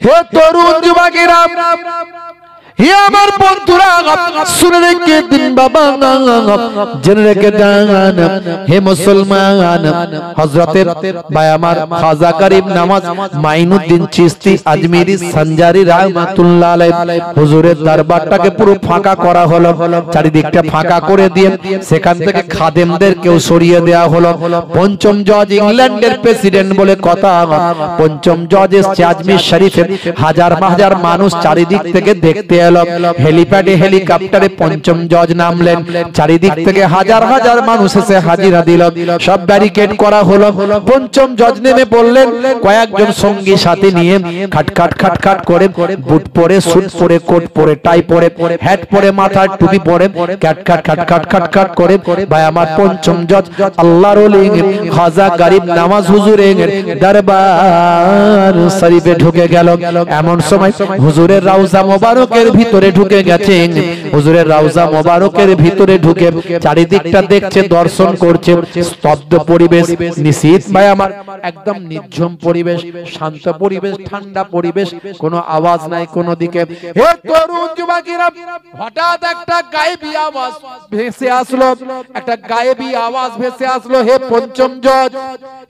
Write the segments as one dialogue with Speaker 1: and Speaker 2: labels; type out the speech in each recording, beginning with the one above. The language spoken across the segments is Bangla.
Speaker 1: হে তরুণ যুবকেরা, হে আমার বন্ধুরা, শুনে রেখে দিন বাবা, জেনে রেখে দেন হে মুসলমান। হযরতের ভাই আমার খাজা গরিব নওয়াজ মাইনুদ্দিন চিশতি আজমিরি সঞ্জারি রাহমাতুল্লাহ আলাইহি হুজুরের দরবারটাকে পুরো ফাঁকা করা হলো, চারিদিকটা ফাঁকা করে দিয়ে সেখান থেকে খাদেমদেরকেও সরিয়ে দেওয়া হলো। পঞ্চম জজ ইংল্যান্ডের প্রেসিডেন্ট বলে কথা, পঞ্চম জজ এসেছে আজমির শরীফে, হাজার হাজার মানুষ চারিদিক থেকে দেখতে হেলিপ্যাডে হেলিকপ্টারে পঞ্চম জজ নামলেন, চারিদিক থেকে হাজার হাজার মানুষ এসে হাজিরা দিল, সব ব্যারিকেড করা হলো। পঞ্চম জজ নেমে বললেন, কয়েকজন সঙ্গী সাথে নিয়ে খাটখাট খাটখাট করে বুট পরে, স্যুট পরে, কোট পরে, টাই পরে, হ্যাট পরে, মাথার টুপি পরে, খাটখাট খাটখাট খাটখাট করে ভাই আমার পঞ্চম জজ আল্লাহর ওলি খাজা গরিব নওয়াজ হুজুরের দরবার শরীফে ঢুকে গেল। এমন সময় হুজুরের রওজা মোবারকের ভিতরে ঢুকে গেছেন, হুজুরের রওজা মোবারকের ভিতরে ঢুকে চারিদিকটা দেখছে, দর্শন করছে। স্তব্ধ পরিবেশ, নিশীথ ভাই আমার, একদম নির্ঝুম পরিবেশ, শান্ত পরিবেশ, ঠান্ডা পরিবেশ, কোনো আওয়াজ নাই কোনো দিকে। হে তরুণ যুবকেরা, হঠাৎ একটা গায়েবী আওয়াজ ভেসে আসলো, একটা গায়েবী আওয়াজ ভেসে আসলো। হে পঞ্চম জজ,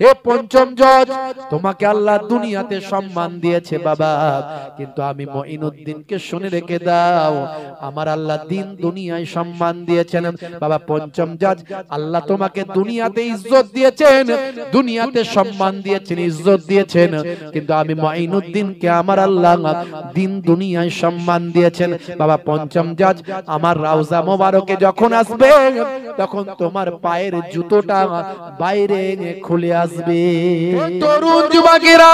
Speaker 1: হে পঞ্চম জজ, তোমাকে আল্লাহ দুনিয়াতে সম্মান দিয়েছে বাবা, কিন্তু আমি মঈনুদ্দিনকে শুনে রেখে দাও, আমার আল্লাহ দিন দুনিয়ায় সম্মান দিয়েছেন বাবা। পঞ্চম জজ, আল্লাহ তোমাকে দুনিয়াতে ইজ্জত দিয়েছেন, দুনিয়াতে সম্মান দিয়েছেন, ইজ্জত দিয়েছেন, কিন্তু আমি মঈনুদ্দিনকে আমার আল্লাহ দিন দুনিয়ায় সম্মান দিয়েছেন বাবা। পঞ্চম জজ, আমার রওজা মোবারকে যখন আসবে তখন তোমার পায়ের জুতোটা বাইরে খুলে আসবে। তরুণ যুবকেরা,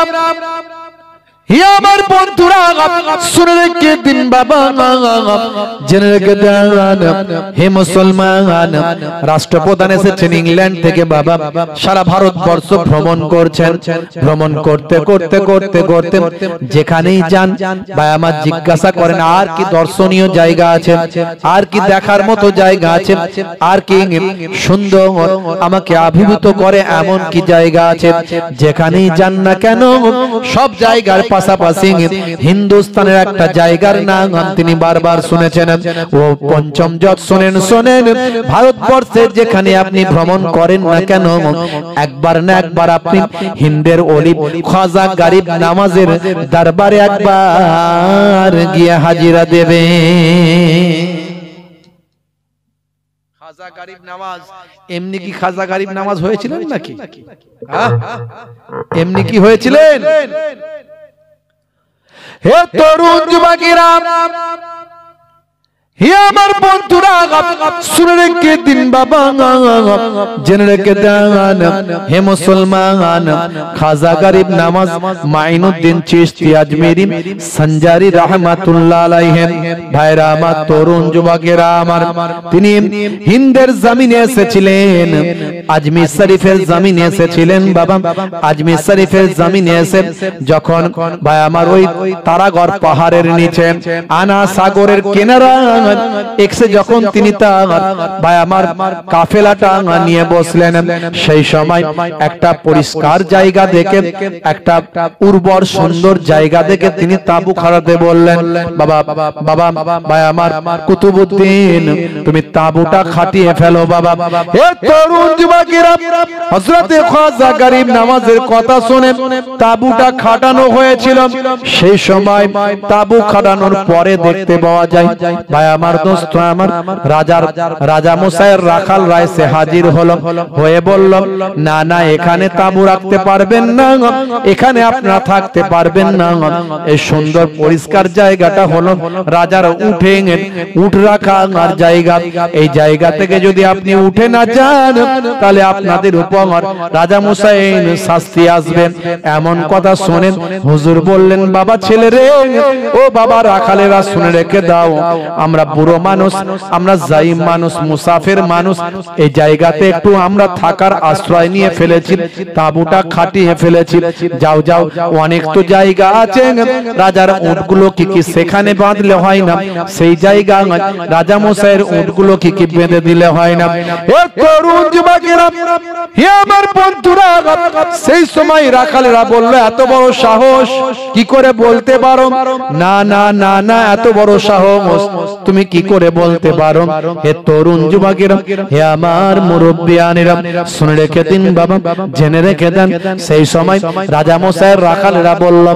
Speaker 1: হে আমার বন্ধুরা, শুনে রেখে দিন বাবা, জেনে রেখে দেন হে মুসলমান। রাষ্ট্রপ্রধান এসেছেন ইংল্যান্ড থেকে বাবা, সারা ভারতবর্ষ ভ্রমণ করছেন। ভ্রমণ করতে করতে করতে করতে যেখানেই যান ভাই আমার জিজ্ঞাসা করেন, আর কি দর্শনীয় জায়গা আছে, আর কি দেখার মতো জায়গা আছে, আর কি সুন্দর আমাকে আভিভূত করে এমন কি জায়গা আছে। যেখানেই যান না কেন সব জায়গার পাশাপাশি হিন্দুস্তানের একটা জায়গার নাম তিনি বারবার শুনেছেন। ও পঞ্চম জজ, শোনেন শোনেন, ভারতবর্ষের যেখানে আপনি ভ্রমণ করেন না কেন, একবার না একবার আপনি হিন্দের ওলি খাজা গরিব নওয়াজের দরবারে একবার গিয়ে হাজিরা দেবে। খাজা গরিব নওয়াজ এমনি কি খাজা গরিব নওয়াজ হয়েছিলেন নাকি? এমনি কি হয়েছিলেন? হে তরুণ যুবকেরা, হে আমার বন্ধুরা, শুনে রেখে দিন বাবা, জেনে রেখে দেন হে মুসলমান। খাজা গরিব নওয়াজ মাইনুদ্দিন চিশতি আজমিরি সঞ্জারি রাহমাতুল্লাহ আলাইহি ভাইরা আমার, তরুণ যুবকেরা আমার, তিনি হিন্দের জমিনে এসেছিলেন, আজমির শরীফের জমিনে এসেছিলেন বাবা। আজমির শরীফের জমিনে এসে যখন ভাই আমার ওই তারাগড় পাহাড়ের নিচে আনা সাগরের কিনারা এসে যখন তিনি তার ভাই আমার কাফেলাটা নিয়ে বসলেন, সেই সময় একটা পরিষ্কার জায়গা দেখে, একটা উর্বর সুন্দর জায়গা দেখে তিনি তাবু খাড়াতে বললেন, বাবা বাবা ভাই আমার কুতুবউদ্দিন, তুমি তাবুটা খাটিয়ে ফেলো বাবা। হে তরুণ যুবকেরা, হযরত খাজা গরিব নওয়াজের কথা শুনে তাবুটা খাটানো হয়েছিল। সেই সময় তাবু খাটানোর পরে দেখতে পাওয়া যায় ভাই আমার দোস্ত আমার, রাজা মশাইয়ের রাখাল রায় সে হাজির হলো, হয়ে বলল, না না, এখানে তাবু রাখতে পারবেন না, এখানে আপনারা থাকতে পারবেন না। এই সুন্দর পরিষ্কার জায়গাটা হলো রাজার উঠ রাখার জায়গা। এই জায়গা থেকে যদি আপনি উঠে না যান তাহলে আপনাদের উপর রাজা মশাই শাস্তি আসবে। এমন কথা শোনেন হুজুর বললেন, বাবা ছেলে রে, ও বাবা রাখালেরা, শুনে রেখে দাও, আমরা বুড়ো মানুষ, আমরা জাইম মানুষ, মুসাফির মানুষ, এই জায়গাতে একটু আমরা থাকার আশ্রয় নিয়ে ফেলেছি, তাঁবুটা খাটিয়ে ফেলেছি। যাও যাও, অনেক তো জায়গা আছে, রাজার উটগুলো কি সেখানে বাঁধলে হয় না? সেই জায়গা রাজা মশাইয়ের উটগুলো কি বেঁধে দিলে হয় না? এ তরুণ যুবকেরা, হে আমার বন্ধুরা, সেই সময় রাখালেরা বলল, এত বড় সাহস কি করে বলতে পারো? না না না না, এত বড় সাহস তুমি কি করে বলতে পারো? হে তরুণ যুবকেরা, হে আমার মুরব্বিয়ানেরা, শুনে রেখে দিন বাবা, জেনে রেখে দেন। সেই সময় রাজা মশাইয়ের রাখালেরা বলল,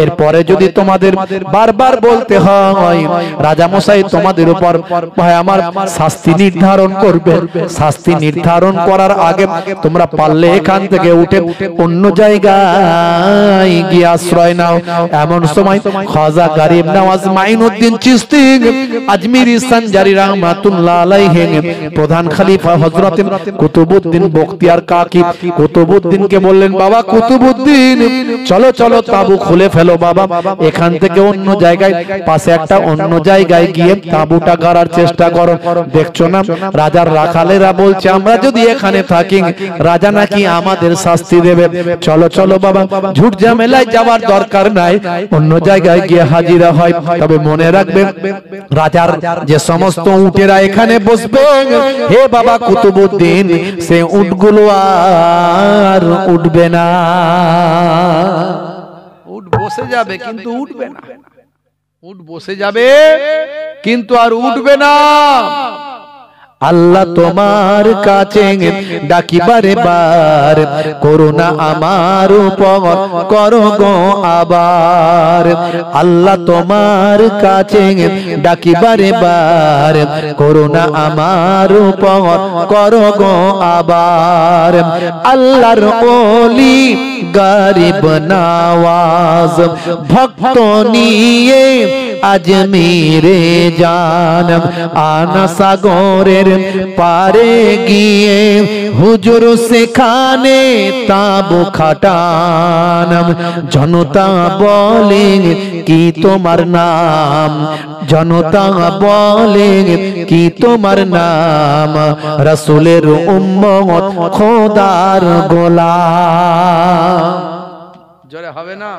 Speaker 1: এরপরে যদি তোমাদের বারবার বলতে হয়, রাজা মশাই তোমাদের উপর ভাই আমার শাস্তি নির্ধারণ করবে। শাস্তি নির্ধারণ করার আগে তোমরা পারলে এখান থেকে উঠে অন্য জায়গায় গিয়ে আশ্রয় নাও। এমন সময় খাজা গরিব নওয়াজ মাইনুদ্দিন চিশতি আজমিরি সঞ্জারি রাহমাতুল্লাহ আলাইহি প্রধান খলিফা হযরত কুতুবউদ্দিন বখতিয়ার কাকি কুতুবউদ্দিনকে বললেন, বাবা কুতুবউদ্দিন, চলো চলো তাঁবু খুলে ফেলো বাবা, এখান থেকে অন্য জায়গায়, পাশে একটা অন্য জায়গায় গিয়ে তাঁবুটা গাড়ার চেষ্টা করো। দেখছো না রাজার রাখালেরা বলছে, আমরা যদি এখানে থাকি রাজা নাকি আমাদের শাস্তি দেবে। চলো চলো বাবা, ঝুট ঝামেলায় যাওয়ার দরকার নাই, অন্য জায়গায় গিয়ে হাজিরা হয়। তবে মনে রাখবে, রাজার যে সমস্ত উটেরা এখানে বসবে, হে বাবা কুতুবউদ্দিন, সে উটগুলো আর উঠবে না। উট বসে যাবে কিন্তু উঠবে না, উট বসে যাবে কিন্তু আর উঠবে না। আল্লাহ তোমার কাছে ডাকি বারে বার, করুণা আমার উপর করো গো আবার। আল্লাহ তোমার কাছে ডাকি বারে বার, করুণা আমার উপর করো গো আবার। আল্লাহর ওলি গরিব নওয়াজ ভক্ত নিয়ে আজমিরে যান, আনা সাগরের পারে গিয়ে হুজুর সেখানে তাঁবু খাটান। জনতা বলে কি তোমার নাম? জনতা বলে কি তোমার নাম? রাসূলের উম্মত খোদার গোলাম। জোরে হবে না?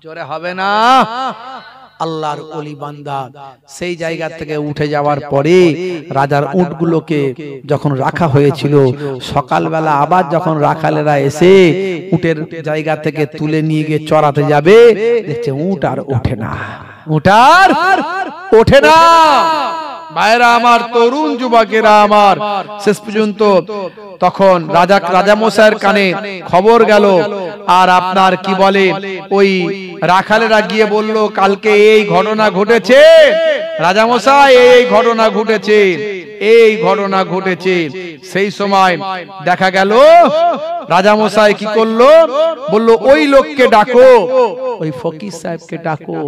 Speaker 1: জোরে হবে না? আল্লাহর ওলি বান্দা সেই জায়গা থেকে উঠে যাওয়ার পরে রাজার উটগুলোকে যখন রাখা হয়েছিল, সকালবেলা আবার যখন রাখালেরা এসে উটের জায়গা থেকে তুলে নিয়ে গিয়ে চড়াতে যাবে, দেখছে উট আর ওঠে না, উট আর ওঠে না। ভাইরা আমার, তরুণ যুবকেরা আমার, শেষ পর্যন্ত তখন রাজা মশাইয়ের কানে খবর গেল। আর আপনার কি বলে, ওই রাখালেরা গিয়ে বলল, কালকে এই ঘটনা ঘটেছে রাজা মশাই, এই ঘটনা ঘটেছে, এই ঘটনা ঘটেছে। সেই সময় দেখা গেল রাজা মশাই কি করলো, বলল ওই লোককে ডাকো, ওই ফকির সাহেবকে ডাকো,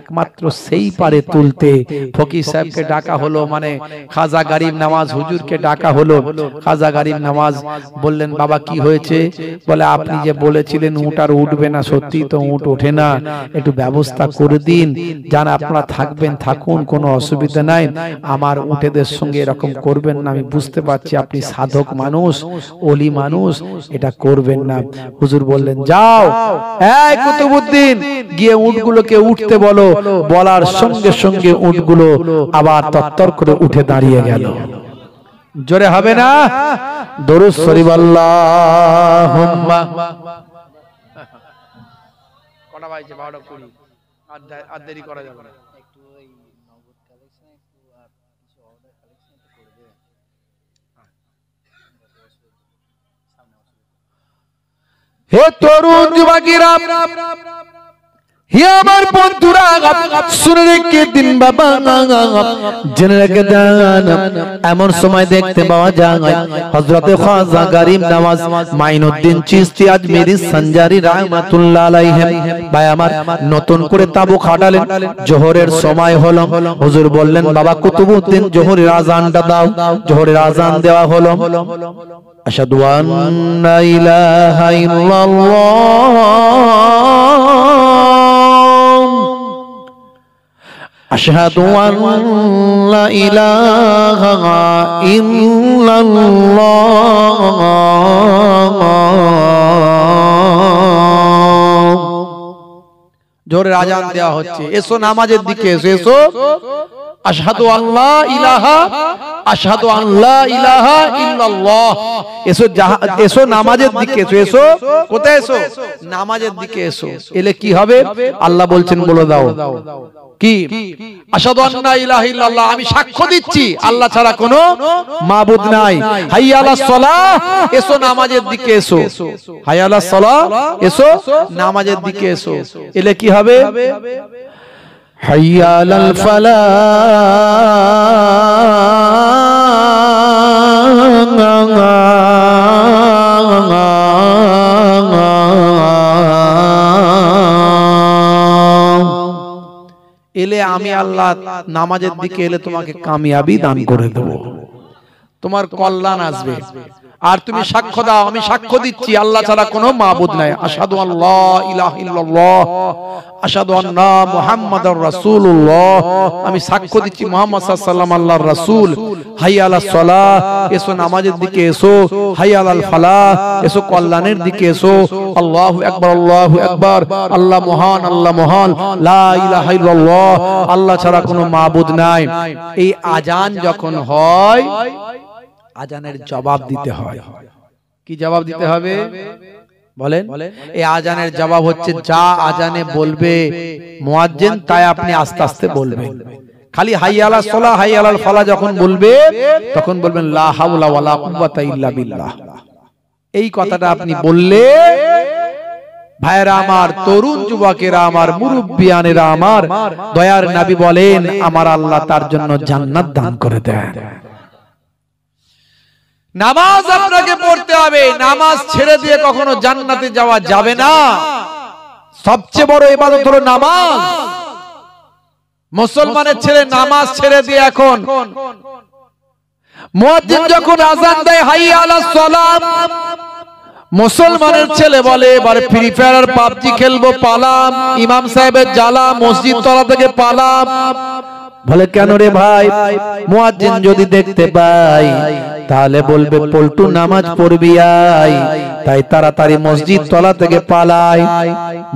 Speaker 1: একমাত্র সেই পারে তুলতে। ফকির সাহেবকে ডাকা হলো, মানে খাজা গরিব নওয়াজ হুজুরকে ডাকা হলো। খাজা গরিব নওয়াজ বললেন, বাবা কি হয়েছে? বলে, আপনি যে বলেছিলেন উট আর উঠবে না, সত্যি তো উট ওঠে না, একটু ব্যবস্থা করে দিন, যান আপনারা থাকবেন থাকুন, কোনো অসুবিধা নাই, আমার উটেদের সঙ্গে এরকম করবেন না। আমি বুঝতে পারছি আপনি সাধক মানুষ, ওলি মানুষ, এটা করবেন না। হুজুর বললেন, যাও এই কুতুবউদ্দিন, গিয়ে উটগুলোকে উঠতে বলো। বলার সঙ্গে সঙ্গে উটগুলো আবার তত্তর করে উঠে দাঁড়িয়ে গেল। জোরে হবে না? দরুদ শরীফ আল্লাহুম্মা। কটা বাজছে? 12:20। আর দেরি করা যাবে না। একটু ওই নগদ কালেকশন একটু আর কিছু অর্ডার কালেকশন একটু করে দেন। হে তরুণ যুবকেরা, হে আমার বন্ধুরা, শুনে রেখে দিন বাবা, জেনে রেখে দেন। এমন সময় দেখতে পাওয়া যায় হযরতে খাজা গরিব নওয়াজ মাইনুদ্দিন চিশতি আজমিরি সঞ্জারি রাহমাতুল্লাহ আলাইহি ভাই আমার নতুন করে তাঁবু খাটালেন। জোহরের সময় হলো, হুজুর বললেন, বাবা কুতুবউদ্দিন জোহরের আযানটা দাও। জোহরের আযান দেওয়া হলো। আশহাদু আন্না ইলাহা ইল্লাল্লাহ আশহাদু আল্লা ইলাহা ইল্লাল্লাহ জোরে আজান দেওয়া হচ্ছে এসো নামাজের দিকে এসো এসো আশহাদু আল্লা ইলাহা আশহাদু আল্লা ইলাহা ইল্লাল্লাহ এসো এসো নামাজের দিকে এসো এসো কোথায় এসো নামাজের দিকে এসো এলে কি হবে আল্লাহ বলছেন বলে দাও কি আশহাদু আন্না ইলাহা ইল্লাল্লাহ আমি সাক্ষ্য দিচ্ছি আল্লাহ ছাড়া কোনো মাবুদ নাই হাইয়া আলাস সালাহ এসো নামাজের দিকে এসো হাইয়া আলাস সালাহ এসো নামাজের দিকে এসো এলে কি হবে হাইয়া আলাল ফালাহ এলে আমি আল্লাহ নামাজের দিকে এলে তোমাকে কামিয়াবি দান করে দেব তোমার কল্যাণ আসবে আর তুমি সাক্ষ্য দাও আমি সাক্ষ্য দিচ্ছি আল্লাহ ছাড়া কোনো মাবুদ নাই আশহাদু আল্লা ইলাহা ইল্লাল্লাহ আশহাদু আন্না মুহাম্মাদুর রাসূলুল্লাহ আমি সাক্ষ্য দিচ্ছি মুহাম্মদ সাল্লাল্লাহু আলাইহি ওয়াসাল্লাম আল্লাহর রাসূল হাইয়া আলাস সালাহ এসো নামাজের দিকে এসো হাইয়া আলাল ফালাহ এসো কল্যাণের দিকে এসো আল্লাহু আকবার আল্লাহ মহান লা ইলাহা ইল্লাল্লাহ আল্লাহ ছাড়া কোনো মাবুদ নাই এই আজান যখন হয় আজানের জবাব দিতে হয় কি জবাব দিতে হবে বলেন এই আজানের জবাব হচ্ছে যা আজানে বলবে মুয়াজ্জিন তাই আপনি আস্তে আস্তে বলবেন খালি হাইয়া আলাস সালাহ হাইয়া আলাল ফালাহ যখন বলবে তখন বলবেন লা হাওলা ওয়ালা কুওয়াতা ইল্লা বিল্লাহ এই কথাটা আপনি বললে ভাইরা আমার তরুণ যুবকেরা আমার মুরব্বিয়ানেরা আমার দয়ার নবী বলেন আমার আল্লাহ তার জন্য জান্নাত দান করে দেন নামাজ আপনাকে পড়তে হবে নামাজ ছেড়ে দিয়ে কখনো জান্নাতে যাওয়া যাবে না সবচেয়ে বড় ইবাদত হলো নামাজ মুসলমানের ছেলে নামাজ ছেড়ে দিয়ে এখন মুয়াজ্জিন যখন আযান দেয় হাইয়া আলাস সালাত মুসলমানের ছেলে বলে এবারে ফ্রি ফায়ার আর পাবজি খেলবো পালাম ইমাম সাহেবের জ্বালা মসজিদ তলা থেকে পালাম বলে কেন রে ভাই মুয়াজ্জিন যদি দেখতে পাই তাহলে বলবে পল্টু নামাজ পড়বি আয় তাই তাড়াতাড়ি মসজিদ তলা থেকে পালায়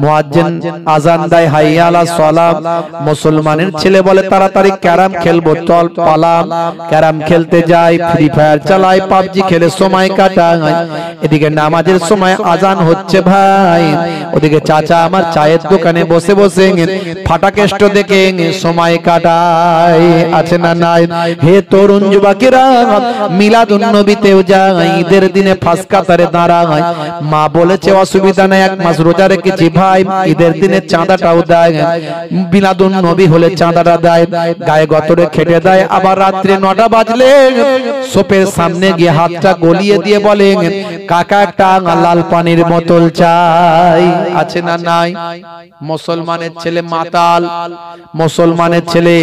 Speaker 1: মুয়াজ্জিন আযান দেয় হাইয়া আলাস সালাত মুসলমানের ছেলে বলে তাড়াতাড়ি ক্যারাম খেলবো চল পালাম ক্যারাম খেলতে যায় ফ্রি ফায়ার চালায় পাবজি খেলে সময় কাটায় এদিকে নামাজের সময় আযান হচ্ছে ভাই ওদিকে চাচা আমার চায়ের দোকানে বসে বসে ফাটাকেষ্ট দেখে সময় কাটায় আছে না নাই হে তরুণ যুবকেরা মিলাদুন নবীতেও যায় ঈদের দিনে ফাঁস কাতারে দাঁড়ায় মা বলেছে অসুবিধা নাই এক মাস রোজা রেখেছি ভাই ঈদের দিনে চাঁদাটাও দেয় মিলাদুন নবী হলে চাঁদাটা দেয় গায়ে গতরে খেটে দেয় আবার রাত্রে 9টা বাজলে সোপের সামনে গিয়ে হাতটা গলিয়ে দিয়ে বলে কাকা একটা লাল পানির বোতল চাই আছে না নাই মুসলমানের ছেলে মাতাল মুসলমানের ছেলে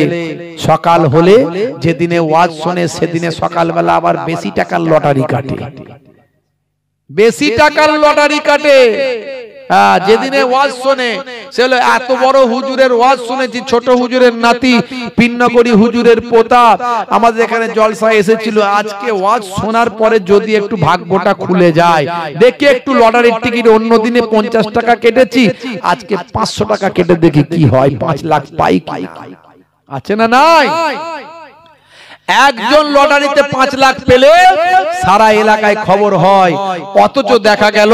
Speaker 1: সকাল হলে যেদিনে ওয়াজ শুনে সেদিনে সকালবেলা আবার বেশি টাকার লটারি কাটে বেশি টাকার লটারি কাটে যেদিনে ওয়াজ শুনে সে হলো এত বড় হুজুরের ওয়াজ শুনেছি ছোট হুজুরের নাতি পিন্নগরী হুজুরের পোতা আমাদের এখানে জলসায় এসেছিল আজকে ওয়াজ শোনার পরে যদি একটু ভাগ্যটা খুলে যায় দেখি একটু লটারির টিকিট অন্য দিনে 50 টাকা কেটেছি আজকে 500 টাকা কেটে দেখি কি হয় 5 লাখ পাই কি আছে না নাই একজন লটারিতে 5 লাখ পেলে সারা এলাকায় খবর হয় অথচ দেখা গেল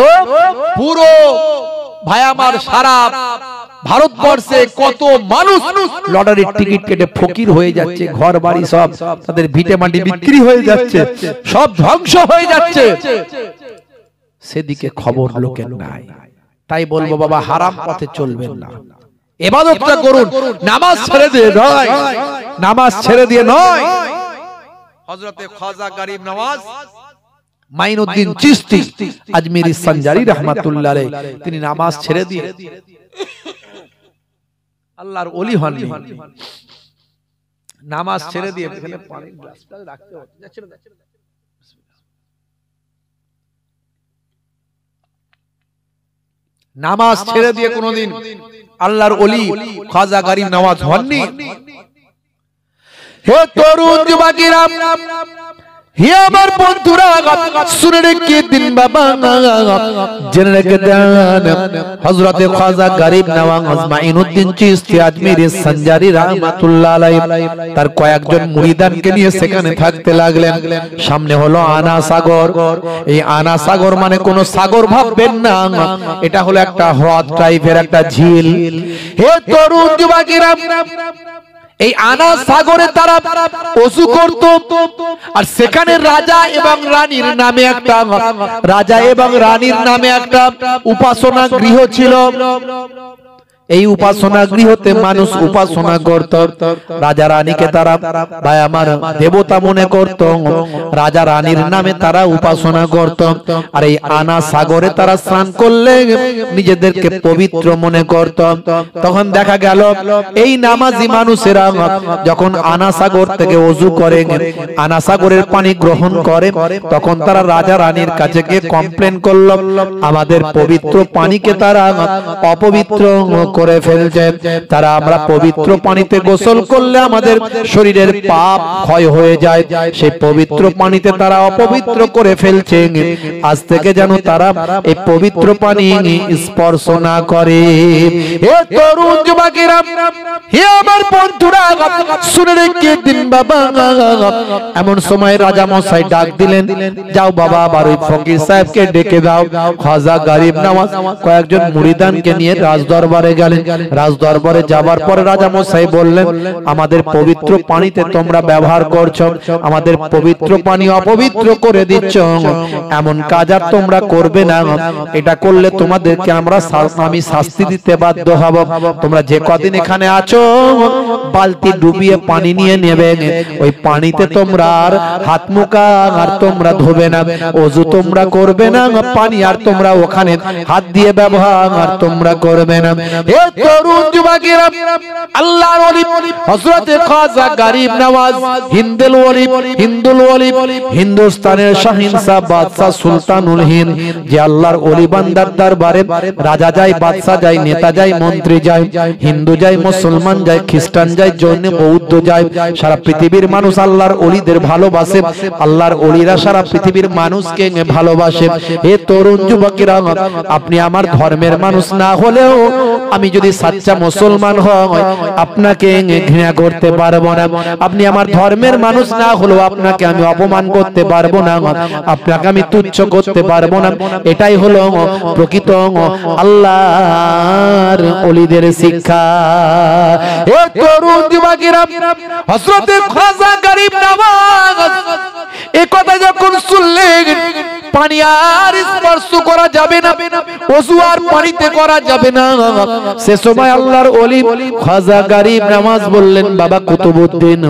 Speaker 1: পুরো ভাই আমার সারা ভারতবর্ষে কত মানুষ লটারির টিকিট কেটে ফকির হয়ে যাচ্ছে ঘর বাড়ি সব তাদের ভিটে মাটি বিক্রি হয়ে যাচ্ছে সব ধ্বংস হয়ে যাচ্ছে সেদিকে খবর লোকের নাই তাই বলবো বাবা হারাম পথে চলবেন না ইবাদতটা করুন নামাজ ছেড়ে দিয়ে নয় নামাজ ছেড়ে দিয়ে নয় হযরতে খাজা গরিব নওয়াজ মাইনুদ্দিন চিশতি আজমিরি সঞ্জারি রাহমাতুল্লাহ আলাইহি তিনি নামাজ ছেড়ে দিয়ে আল্লাহর ওলি হননি নামাজ ছেড়ে দিয়ে এখানে পানির গ্লাসটা রাখতে হচ্ছে নামাজ ছেড়ে দিয়ে কোনদিন আল্লাহর ওলি খাজা গরিব নওয়াজ হননি হে তরুণ যুবকেরা, হে আমার বন্ধুরা, শুনে রেখে দিন বাবা, জেনে রেখে দেন হযরতে খাজা গরিব নওয়াজ মাইনুদ্দিন চিশতি আজমিরি সঞ্জারি রাহমাতুল্লাহ আলাইহি তার কয়েকজন মুরিদানকে নিয়ে সেখানে থাকতে লাগলেন। সামনে হলো আনা সাগর। এই আনা সাগর মানে কোন সাগর ভাববেন না, এটা হলো একটা হ্রদ টাইপের একটা ঝিল। হে তরুণ যুবকেরা, এই আনা সাগরে তারা ওযু করত, আর সেখানে রাজা এবং রানীর নামে একটা উপাসনা গৃহ ছিল। এই উপাসনা গৃহতে মানুষ উপাসনা করত। রাজা রানীকে তারা ভাই আমার দেবতা মনে করত, রাজা রানীর নামে তারা উপাসনা করত। আর এই আনা সাগরে তারা স্নান করলে নিজেদেরকে পবিত্র মনে করত। তখন দেখা গেল এই নামাজি মানুষেরা যখন আনা সাগর থেকে ওযু করে, আনা সাগরের পানি গ্রহণ করে, তখন তারা রাজা রানীর কাছে গিয়ে কমপ্লেন করল, আমাদের পবিত্র পানিকে তারা অপবিত্র করে ফেলছে। তারা আমরা পবিত্র পানিতে গোসল করলে আমাদের শরীরের পাপ ক্ষয় হয়ে যায়, সেই পবিত্র পানিতে তারা অপবিত্র করে ফেলছে। আজ থেকে যেন তারা এই পবিত্র পানি স্পর্শ না করে। হে তরুণ যুবকেরা, হে আমার বন্ধুরা, শুনে রেখে দিন বাবা। এমন সময় রাজা মশাই ডাক দিলেন, যাও বাবা আবার ওই ফকির সাহেবকে ডেকে দাও। খাজা গরিব নওয়াজ কয়েকজন মুরিদানকে নিয়ে রাজদরবারে গেলেন। রাজদরবারে যাবার পরে রাজা মশাই বললেন, আমাদের পবিত্র পানিতে তোমরা ব্যবহার করছো, আমাদের পবিত্র পানি অপবিত্র করে দিচ্ছ, এমন কাজ আর তোমরা করবে না। এটা করলে তোমাদেরকে আমি শাস্তি দিতে বাধ্য হব। তোমরা যে কদিন এখানে আছো বালতি ডুবিয়ে পানি নিয়ে নেবে, ওই পানিতে তোমরা আর হাত মুখ আর তোমরা ধোবে না, ওযু তোমরা করবে না, পানি আর তোমরা ওখানে হাত দিয়ে ব্যবহার আর তোমরা করবে না। হে তরুণ যুবকেরা, আল্লাহর ওলি হযরতে খাজা গরিব নওয়াজ হিন্দুল ওলি হিন্দুস্তানের শাহিনশাহ বাদশা সুলতানুল হিন্দ, যে আল্লাহর ওলি বান্দার দরবারে রাজা যায়, বাদশা যায়, নেতা যায়, মন্ত্রী যায়, হিন্দু যায়, মুসলমান যায়, খ্রিস্টান যায়, জৈন বৌদ্ধ যায়, সারা পৃথিবীর মানুষ আল্লাহর ওলিদের ভালোবাসে। আল্লাহর ওলিরা সারা পৃথিবীর মানুষকে ভালোবাসে। হে তরুণ যুবকেরা, আপনি আমার ধর্মের মানুষ না হলেও আমি যদি সাচ্চা মুসলমান হই আপনাকে ঘৃণা করতে পারবো না। আপনি আমার ধর্মের মানুষ না হলেও আপনাকে আমি অপমান করতে পারবো না, আপনাকে আমি তুচ্ছ করতে পারবো না। এটাই হলো প্রকৃত আল্লাহর ওলিদের শিক্ষা। এ তরুণ যুবকেরা, হযরতে খাজা গরিব নওয়াজ এই কথা যখন শুনলেন, পানি আর স্পর্শ করা যাবে না, ওযু আর পানিতে করা যাবে না, সে সময় আল্লাহর ওলি খাজা গরিব নওয়াজ বললেন, বাবা কুতুবউদ্দিন,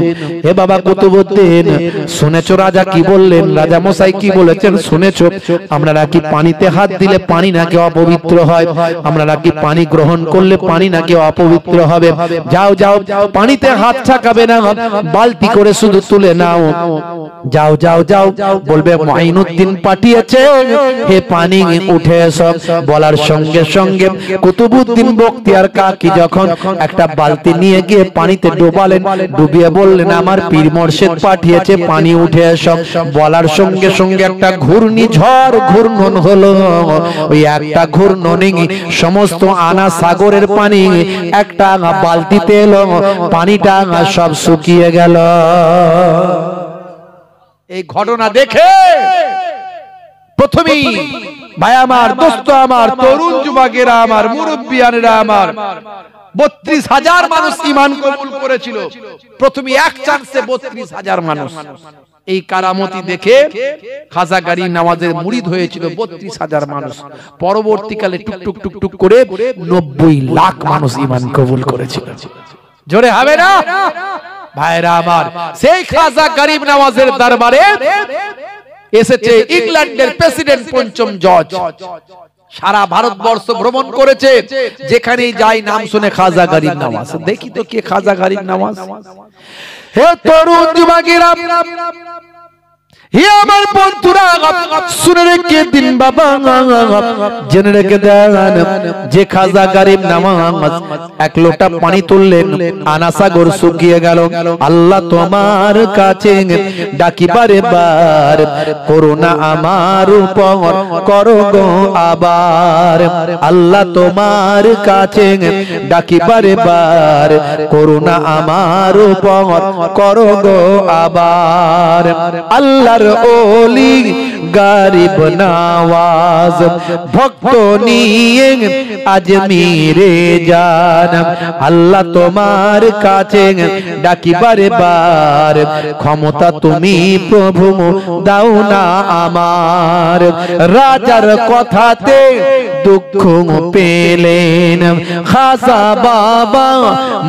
Speaker 1: হে বাবা কুতুবউদ্দিন, শুনেছো রাজা কি বললেন, রাজা মশাই কি বলেছেন শুনেছো? আমরা নাকি পানিতে হাত দিলে পানি নাকি অপবিত্র হয়, আমরা নাকি পানি গ্রহণ করলে পানি নাকি অপবিত্র হবে। যাও যাও, পানিতে হাত ঠাকাবে না, বালতি করে শুধু তুলে নাও। যাও যাও যাও, বলবে মাইনুদ্দিন পাঠিয়েছে, হে পানি উঠে এসো। বলার সঙ্গে সঙ্গে কুতুবউদ্দিন বখতিয়ার কাকি যখন একটা বালতি নিয়ে গিয়ে পানিতে ডোবালেন, ডুবিয়ে বললেন, আমার পীর মোর্শেদ পাঠিয়েছে, পানি উঠে এসো। বলার সঙ্গে সঙ্গে একটা ঘূর্ণিঝড় ঘূর্ণন হলো। ওই একটা ঘূর্ণনে সমস্ত আনা সাগরের পানি একটা বালতিতে এলো, পানিটা সব শুকিয়ে গেল। এই ঘটনা দেখে প্রথমেই ভাই আমার, দোস্ত আমার, তরুণ যুবকেরা আমার, মুরব্বিয়ানেরা আমার, ৩২,০০০ মানুষ ঈমান কবুল করেছিল। প্রথমে এক চান্সে ৩২,০০০ মানুষ এই কারামতি দেখে খাজা গরিব নওয়াজের মুরিদ হয়েছিল ৩২,০০০ মানুষ। পরবর্তীকালে টুকটুক টুকটুক করে ৯০ লাখ মানুষ ঈমান কবুল করেছিল। জোরে হবে না ভাইরা আমার? সেই খাজা গরিব নওয়াজের দরবারে এসেছে ইংল্যান্ডের প্রেসিডেন্ট পঞ্চম জর্জ। সারা ভারতবর্ষ ভ্রমণ করেছে, যেখানেই যাই নাম শুনে খাজা গরিব নওয়াজ। দেখি তো কে খাজা গরিব নওয়াজ। হে তরুণ যুবকেরা, হে আমার বন্ধুরা শুনে রেখে দিন বাবা, জেনে রেখে দেন, যে খাজা গরিব নওয়াজ এক লোটা পানি তুললেন, আনাসাগর শুকিয়ে গেল। আল্লাহ তোমার কাছে ডাকিবারে বার, করুণা আমার উপর করো গো আবার। আল্লাহ তোমার কাছে ডাকিবারে বার, করুণা আমার উপর করো গো আবার। আল্লাহ ওলি গরিব নওয়াজ ভক্ত নিয়ে আজমিরে যান। আল্লাহ তোমার কাছে ডাকিবারে বার, ক্ষমতা তুমি প্রভু দাও না আমার। রাজার কথাতে দুঃখ পেলেন, খাজা বাবা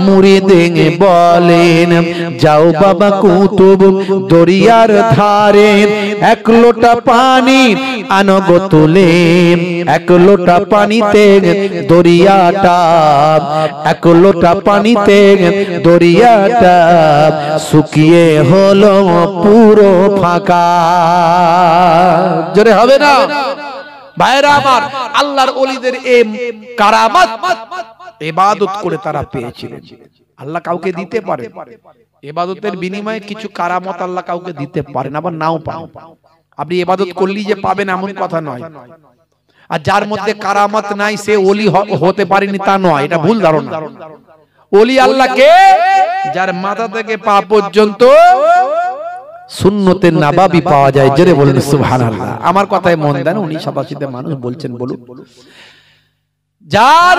Speaker 1: মুরিদে বলেন, যাও বাবা কুতুব দরিয়ার ধারে, এক লোটা পানি আনো গো তুলে। এক লোটা পানিতে দরিয়াটা, এক লোটা পানিতে দরিয়াটা শুকিয়ে হলো পুরো ফাঁকা। জোরে হবে না ভাইরা আমার? আল্লাহর ওলিদের এই কারামাত ইবাদত করে তারা পেয়েছিলেন। আল্লাহ কাউকে দিতে পারে, ইবাদতের বিনিময়ে কিছু কারামত আল্লাহ কাউকে দিতে পারেন, আবার নাও পান। আপনি ইবাদত করলেই যে পাবেন এমন কথা নয়। আর যার মধ্যে কারামত নাই সে ওলি হতে পারেনি তা নয়, এটা ভুল ধারণা। ওলি আল্লাহকে যার মাথা থেকে পা পর্যন্ত সুন্নতে নববী পাওয়া যায়। জোরে বলেন সুবহানাল্লাহ। আমার কথায় মন দেন, 1987 মানুষ বলছেন বলুন। যার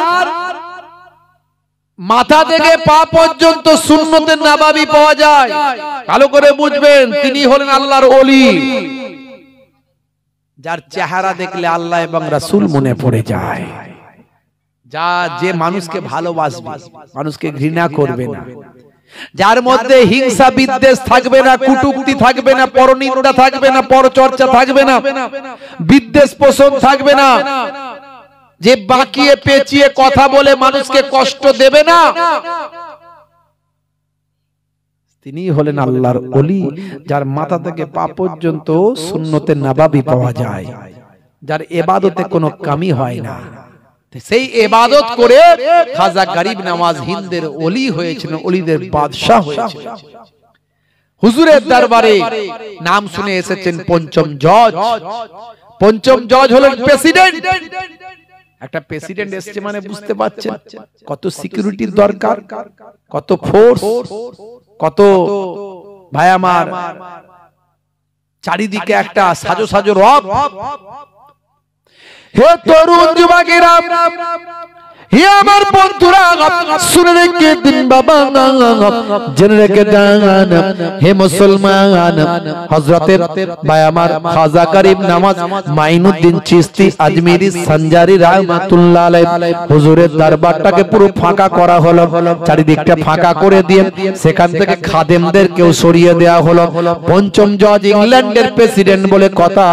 Speaker 1: মাথা থেকে পা পর্যন্ত সুন্নতে নববী পাওয়া যায়, ভালো করে বুঝবেন, তিনি হলেন আল্লাহর ওলি। যার চেহারা দেখলে আল্লাহ এবং রাসূল মনে পড়ে যায়, যা যে মানুষকে ভালোবাসবে, মানুষকে ঘৃণা করবে না, যার মধ্যে হিংসা বিদ্বেষ থাকবে না, কটূক্তি থাকবে না, পরনিন্দা থাকবে না, পরচর্চা থাকবে না, বিদ্বেষ পোষণ থাকবে না, যে বাকিয়ে পেঁচিয়ে কথা বলে মানুষকে কষ্ট দেবে না, তিনি হলেন আল্লাহর ওলি। যার মাথা থেকে পা পর্যন্ত সুন্নতে নববী পাওয়া যায়, যার ইবাদতে কোনো কমি হয় না। সেই ইবাদত করে খাজা গরিব নওয়াজ হিন্দের ওলি হয়েছিলেন, ওলিদের বাদশা হয়েছিলেন। হুজুরের দরবারে নাম শুনে এসেছেন পঞ্চম জজ। পঞ্চম জজ হলেন প্রেসিডেন্ট। একটা প্রেসিডেন্ট এসেছে মানে বুঝতে পারছেন কত সিকিউরিটির দরকার, কত ফোর্স, কত ভাই আমার চারিদিকে একটা সাজো সাজো রব। হে তরুণ যুবকেরা, হে আমার বন্ধুরা, শুনে রেখে দিন বাবা, জেনে রেখে দেন, হে মুসলমান, হযরতের ভাই আমার খাজা গরিব নওয়াজ মাইনুদ্দিন চিশতি আজমিরি সঞ্জারি রাহমাতুল্লাহ আলাইহি হুজুরের দরবারটাকে পুরো ফাঁকা করা হলো। চারিদিকটা ফাঁকা করে দিয়ে সেখান থেকে খাদেমদেরকেও সরিয়ে দেওয়া হলো। পঞ্চম জজ ইংল্যান্ডের প্রেসিডেন্ট বলে কথা।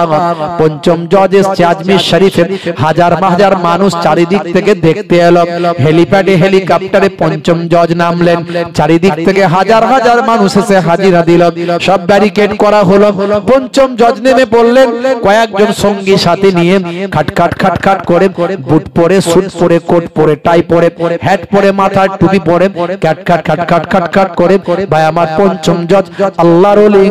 Speaker 1: পঞ্চম জজ এসেছে আজমির শরীফে, হাজার হাজার মানুষ চারিদিক থেকে দেখতে এলো। হেলিপ্যাডে হেলিকপ্টারে পঞ্চম জজ নামলেন, চারিদিক থেকে হাজার হাজার মানুষ এসে হাজিরা দিল। সব ব্যারিকেড করা হলো। পঞ্চম জজ নেমে পড়লেন, কয়েকজন সঙ্গী সাথী নিয়ে খাটখাট খাটখাট করে বুট পরে, স্যুট পরে, কোট পরে, টাই পরে, হ্যাট পরে, মাথায় টুপি পরে, খাটখাট খাটখাট খাটখাট করে ভাই আমার পঞ্চম জজ আল্লাহর ওলি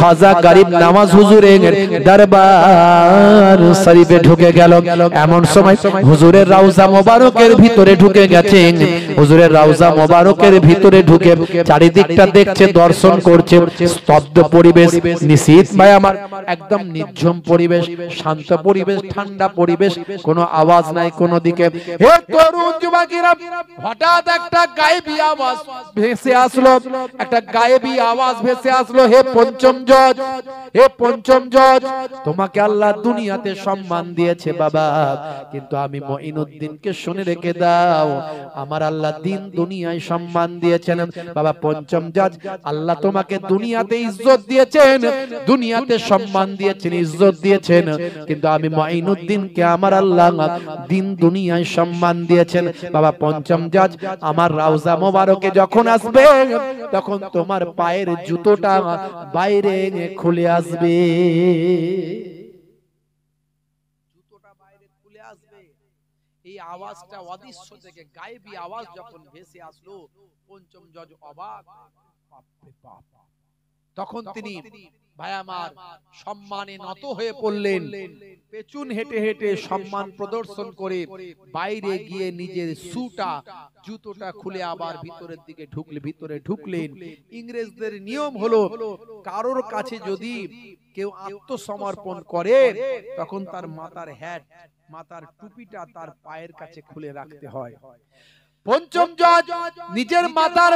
Speaker 1: খাজা গরিব নওয়াজ হুজুরের দরবার শরীফে ঢুকে গেল। এমন সময় হুজুরের রওজা মোবারকের ভিতরে ঢুকে গেছেন। হুজুরের রওজা মোবারকের ভিতরে ঢুকে চারিদিকটা দেখছে, দর্শন করছে। স্তব্ধ পরিবেশ, নিশীথ ভাই আমার, একদম নির্ঝুম পরিবেশ, শান্ত পরিবেশ, ঠান্ডা পরিবেশ, কোনো আওয়াজ নাই কোনো দিকে। হে তরুণ যুবকেরা, হঠাৎ একটা গায়েবী আওয়াজ ভেসে আসলো, একটা গায়েবী আওয়াজ ভেসে আসলো। হে পঞ্চম জজ, হে পঞ্চম জজ, তোমাকে আল্লাহ দুনিয়াতে সম্মান দিয়েছে বাবা, কিন্তু আমি মঈনুদ্দিনকে শুনে রেখে দাও, আমার আল্লাহ আল্লাহ দিন দুনিয়ায় সম্মান দিয়েছেন। বাবা পঞ্চম জজ, আল্লাহ তোমাকে দুনিয়াতে ইজ্জত দিয়েছেন, দুনিয়াতে সম্মান দিয়েছেন, ইজ্জত দিয়েছেন, কিন্তু আমি মুঈনুদ্দিনকে আমার আল্লাহ দিন দুনিয়ায় সম্মান দিয়েছেন। বাবা পঞ্চম জজ, আমার রওজা মোবারকে যখন আসবে তখন তোমার পায়ের জুতোটা বাইরে খুলে আসবে, জুতোটা বাইরে খুলে আসবে। এই আওয়াজটা অদৃশ্য থেকে গায়েবী আওয়াজ যখন ভেসে আসলো, পঞ্চম জজ অবাক, বাপরে বাপ। তখন তিনি ভাই আমার সম্মানে নত হয়ে পড়লেন, পেছন হেঁটে হেঁটে সম্মান প্রদর্শন করে বাইরে গিয়ে নিজের শুটা জুতোটা খুলে আবার ভিতরের দিকে ভিতরে ঢুকলেন। ইংরেজদের নিয়ম হলো কারোর কাছে যদি কেউ আত্মসমর্পণ করে তখন তার মাথার হ্যাট, মাথার টুপিটা তার পায়ের কাছে খুলে রাখতে হয়। পঞ্চম জজ নিজের মাথার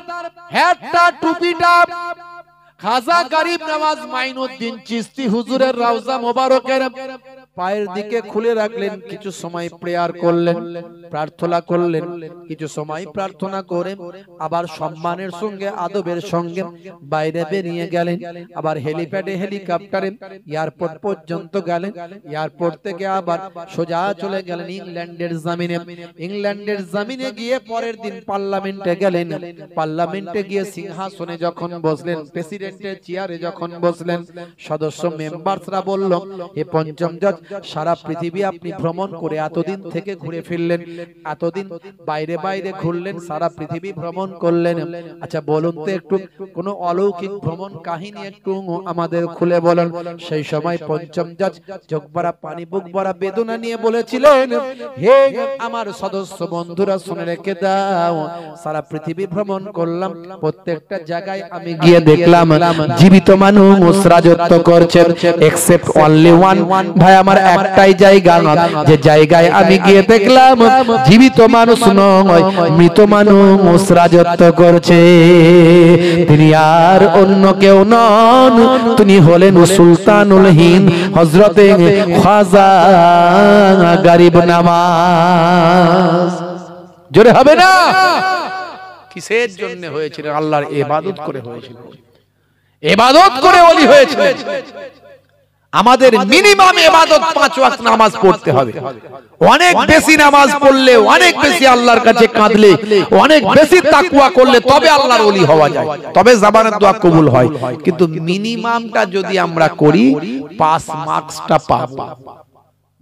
Speaker 1: হ্যাটটা, টুপিটা খাজা গরিব নওয়াজ মাইনুদ্দিন চিশতি হুজুরের রওজা মোবারকের পায়ের দিকে খুলে রাখলেন। কিছু সময় প্রেয়ার করলেন, প্রার্থনা করলেন, কিছু সময় প্রার্থনা করে আবার সম্মানের সঙ্গে আদবের সঙ্গে বাইরে বেরিয়ে গেলেন। আবার হেলিপ্যাডে, হেলিকপ্টারে এয়ারপোর্ট পর্যন্ত গেলেন। এয়ারপোর্ট থেকে আবার সোজা চলে গেলেন ইংল্যান্ডের জমিনে। ইংল্যান্ডের জমিনে গিয়ে পরের দিন পার্লামেন্টে গেলেন। পার্লামেন্টে গিয়ে সিংহাসনে যখন বসলেন, প্রেসিডেন্টের চেয়ারে যখন বসলেন, সদস্য মেম্বারসরা বলল, হে পঞ্চম জজ, সারা পৃথিবী আপনি ভ্রমণ করে এতদিন থেকে ঘুরে ফিরলেন, এতদিন বাইরে বাইরে ঘুরলেন, সারা পৃথিবী ভ্রমণ করলেন, আচ্ছা বলুন তো একটু কোন অলৌকিক ভ্রমণ কাহিনী একটু আমাদের খুলে বলেন। সেই সময় পঞ্চম জজ চোখ ভরা পানি, বুক ভরা বেদনা নিয়ে বলেছিলেন, হে আমার সদস্য বন্ধুরা শুনে রেখে দাও, সারা পৃথিবী ভ্রমণ করলাম, প্রত্যেকটা জায়গায় আমি গিয়ে দেখলাম জীবিত মানুষ রাজত্ব করছেন, এক্সেপ্ট অনলি ওয়ান। ভাই আমার একটাই জায়গা, যে জায়গায় আমি গিয়ে দেখলাম জীবিত মানুষ নয়, মৃত মানুষ রাজত্ব করছে। তিনি আর অন্য কেউ নন, তিনি হলেন সুলতানুল হিন্দ হযরতে খাজা গরিব নওয়াজ। জোরে হবে না? কিসের জন্য হয়েছিল? আল্লাহর ইবাদত করে হয়েছিল, ইবাদত করে ওলি হয়েছিল। আমাদের মিনিমাম ইবাদত 5 ওয়াক্ত নামাজ পড়তে হবে। অনেক বেশি নামাজ পড়লে, অনেক বেশি আল্লাহর কাছে কাঁদলে, অনেক বেশি তাকওয়া করলে তবে আল্লাহর ওলি হওয়া যায়, তবে জবানের দোয়া কবুল হয়। কিন্তু মিনিমামটা যদি আমরা করি, 5 মার্কসটা পাবো।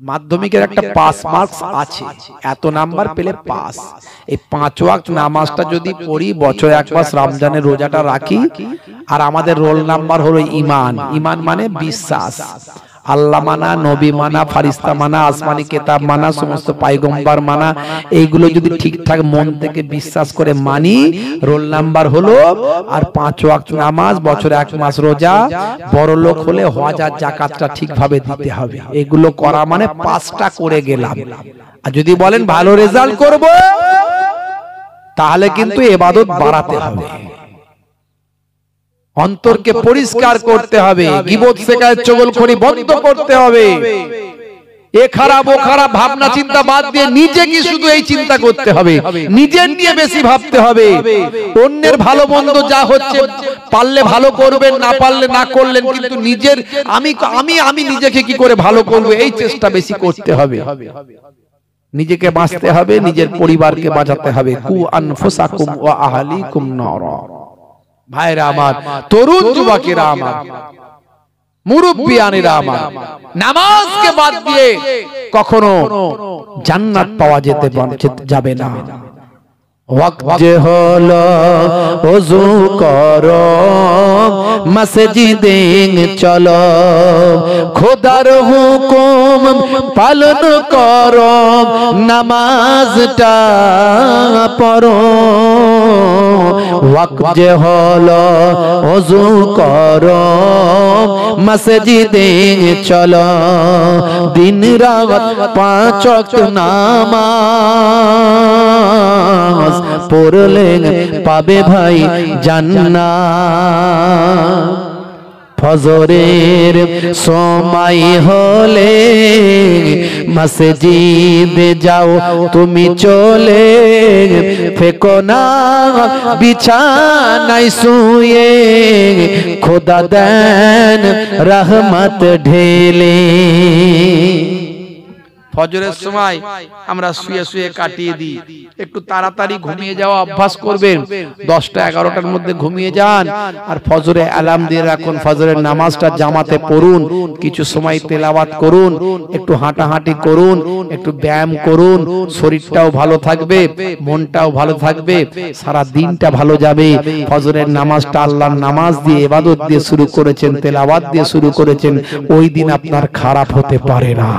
Speaker 1: মাধ্যমিকের একটা 5 মার্কস আছে, এত নাম্বার পেলে পাস। এই 5 ওয়াক্ত নামাজটা যদি পড়ি, বছরে একবার রমজানের রোজাটা রাখি, আর আমাদের রোল নাম্বার হলো ঈমান। ঈমান মানে বিশ্বাস, আল্লাহ মানা, নবী মানা, ফারিস্তা মানা, আসমানি কিতাব মানা, সমস্ত পয়গম্বর মানা, এইগুলো যদি ঠিকঠাক মন থেকে বিশ্বাস করে মানি, রোল নাম্বার হলো। আর 5 ওয়াক্ত নামাজ, বছরে 1 মাস রোজা, বড় লোক হলে হজ আর যাকাতটা ঠিকভাবে দিতে হবে। এগুলো করা মানে 5টা করে গেলাম। আর যদি বলেন ভালো রেজাল্ট করব, তাহলে কিন্তু ইবাদত বাড়াতে হবে, অন্তরকে পরিষ্কার করতে হবে, গীবত শিকায়ত চগলখড়ি বন্ধ করতে হবে। এ খারাপ ও খারাপ ভাবনা চিন্তা বাদ দিয়ে নিজেকে শুধু এই চিন্তা করতে হবে, নিজের নিয়ে বেশি ভাবতে হবে। অন্যের ভালো মন্দ যা হচ্ছে, পারলে ভালো করবেন, না পারলে না করলেন, কিন্তু নিজের আমি নিজেকে কি করে ভালো করব, এই চেষ্টা বেশি করতে হবে। নিজেকে বাঁচতে হবে, নিজের পরিবারকে বাঁচাতে হবে। কু আনফুসাকুম ওয়া আহলিকুম নারা। ভাইরা আমার, তরুণ যুবকেরা আমার, মুরব্বিয়ানেরা আমার, নামাজকে বাদ দিয়ে কখনো জান্নাত পাওয়া যাবে না। ওয়াক্ত যে হলো ওযু করো, মসজিদে চলো, খোদার হুকুম পালন করো, নামাজটা পড়ো। ওয়াক্ত যে হলো ওযু করো, মসজিদে চলো, দিন রাত 5 ওয়াক্ত নামাজ পড়লে পাবে ভাই জান্নাত। ফজরের সময় হলে মসজিদে যাও তুমি চলে, ফেকো না বিছানায় শুয়ে, খোদা দেন রহমত ঢেলে। ফজরের সময় আমরা শুয়ে শুয়ে কাটিয়ে দিই, একটু তাড়াতাড়ি ঘুমিয়ে যাওয়া অভ্যাস করবেন। 10টা 11টার মধ্যে ঘুমিয়ে যান, আর ফজরে অ্যালার্ম দিয়ে রাখুন, ফজরের নামাজটা জামাতে পড়ুন, কিছু সময় তেলাওয়াত করুন, একটু হাঁটাহাঁটি করুন, একটু ব্যায়াম করুন, শরীরটাও ভালো থাকবে, মনটাও ভালো থাকবে, সারা দিনটা ভালো যাবে। ফজরের নামাজটা আল্লাহর নামাজ দিয়ে, ইবাদত দিয়ে শুরু করেছেন, তেলাওয়াত দিয়ে শুরু করেছেন, ওই দিন আপনার খারাপ হতে পারে না।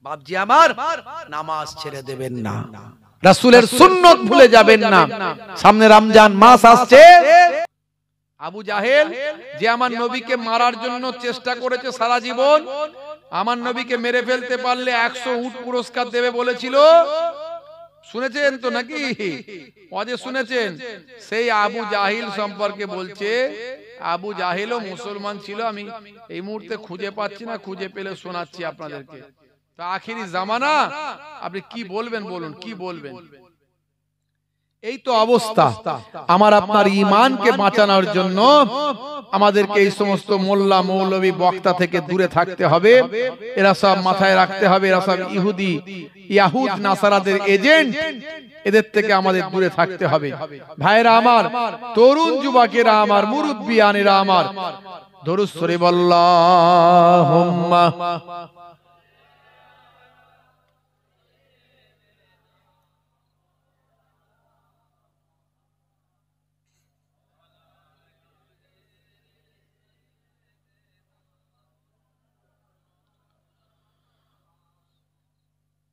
Speaker 1: বাপজি আমার, নামাজ ছেড়ে দেবেন না, রাসূলের সুন্নাত ভুলে যাবেন না। সামনে রমজান মাস আসছে। আবু জাহেল যে আমার নবীকে মারার জন্য চেষ্টা করেছে সারা জীবন, আমার নবীকে মেরে ফেলতে পারলে 100 উট পুরস্কার দেবে বলেছিল, শুনেছেন তো নাকি? অজে শুনেছেন? সেই আবু জাহিল সম্পর্কে বলছে, আবু জাহেলও মুসলমান ছিল, আমি এই মুহূর্তে খুঁজে পাচ্ছি না, খুঁজে পেলে শোনাচ্ছি আপনাদেরকে। তা আখিরি জামানা, আপনি কি বলবেন বলুন, কি বলবেন? এই তো অবস্থা। আমার আপনার ঈমানকে বাঁচানোর জন্য আমাদেরকে এই সমস্ত মোল্লা মৌলবী বক্তা থেকে দূরে থাকতে হবে। এরা সব মাথায় রাখতে হবে, এরা সব ইহুদি ইয়াহুদ নাসারাদের এজেন্ট, এদের থেকে আমাদের দূরে থাকতে হবে। ভাইরা আমার, তরুণ যুবকেরা আমার, মুরব্বিয়ানেরা আমার, দরুদ শরীফ আল্লাহুম্মা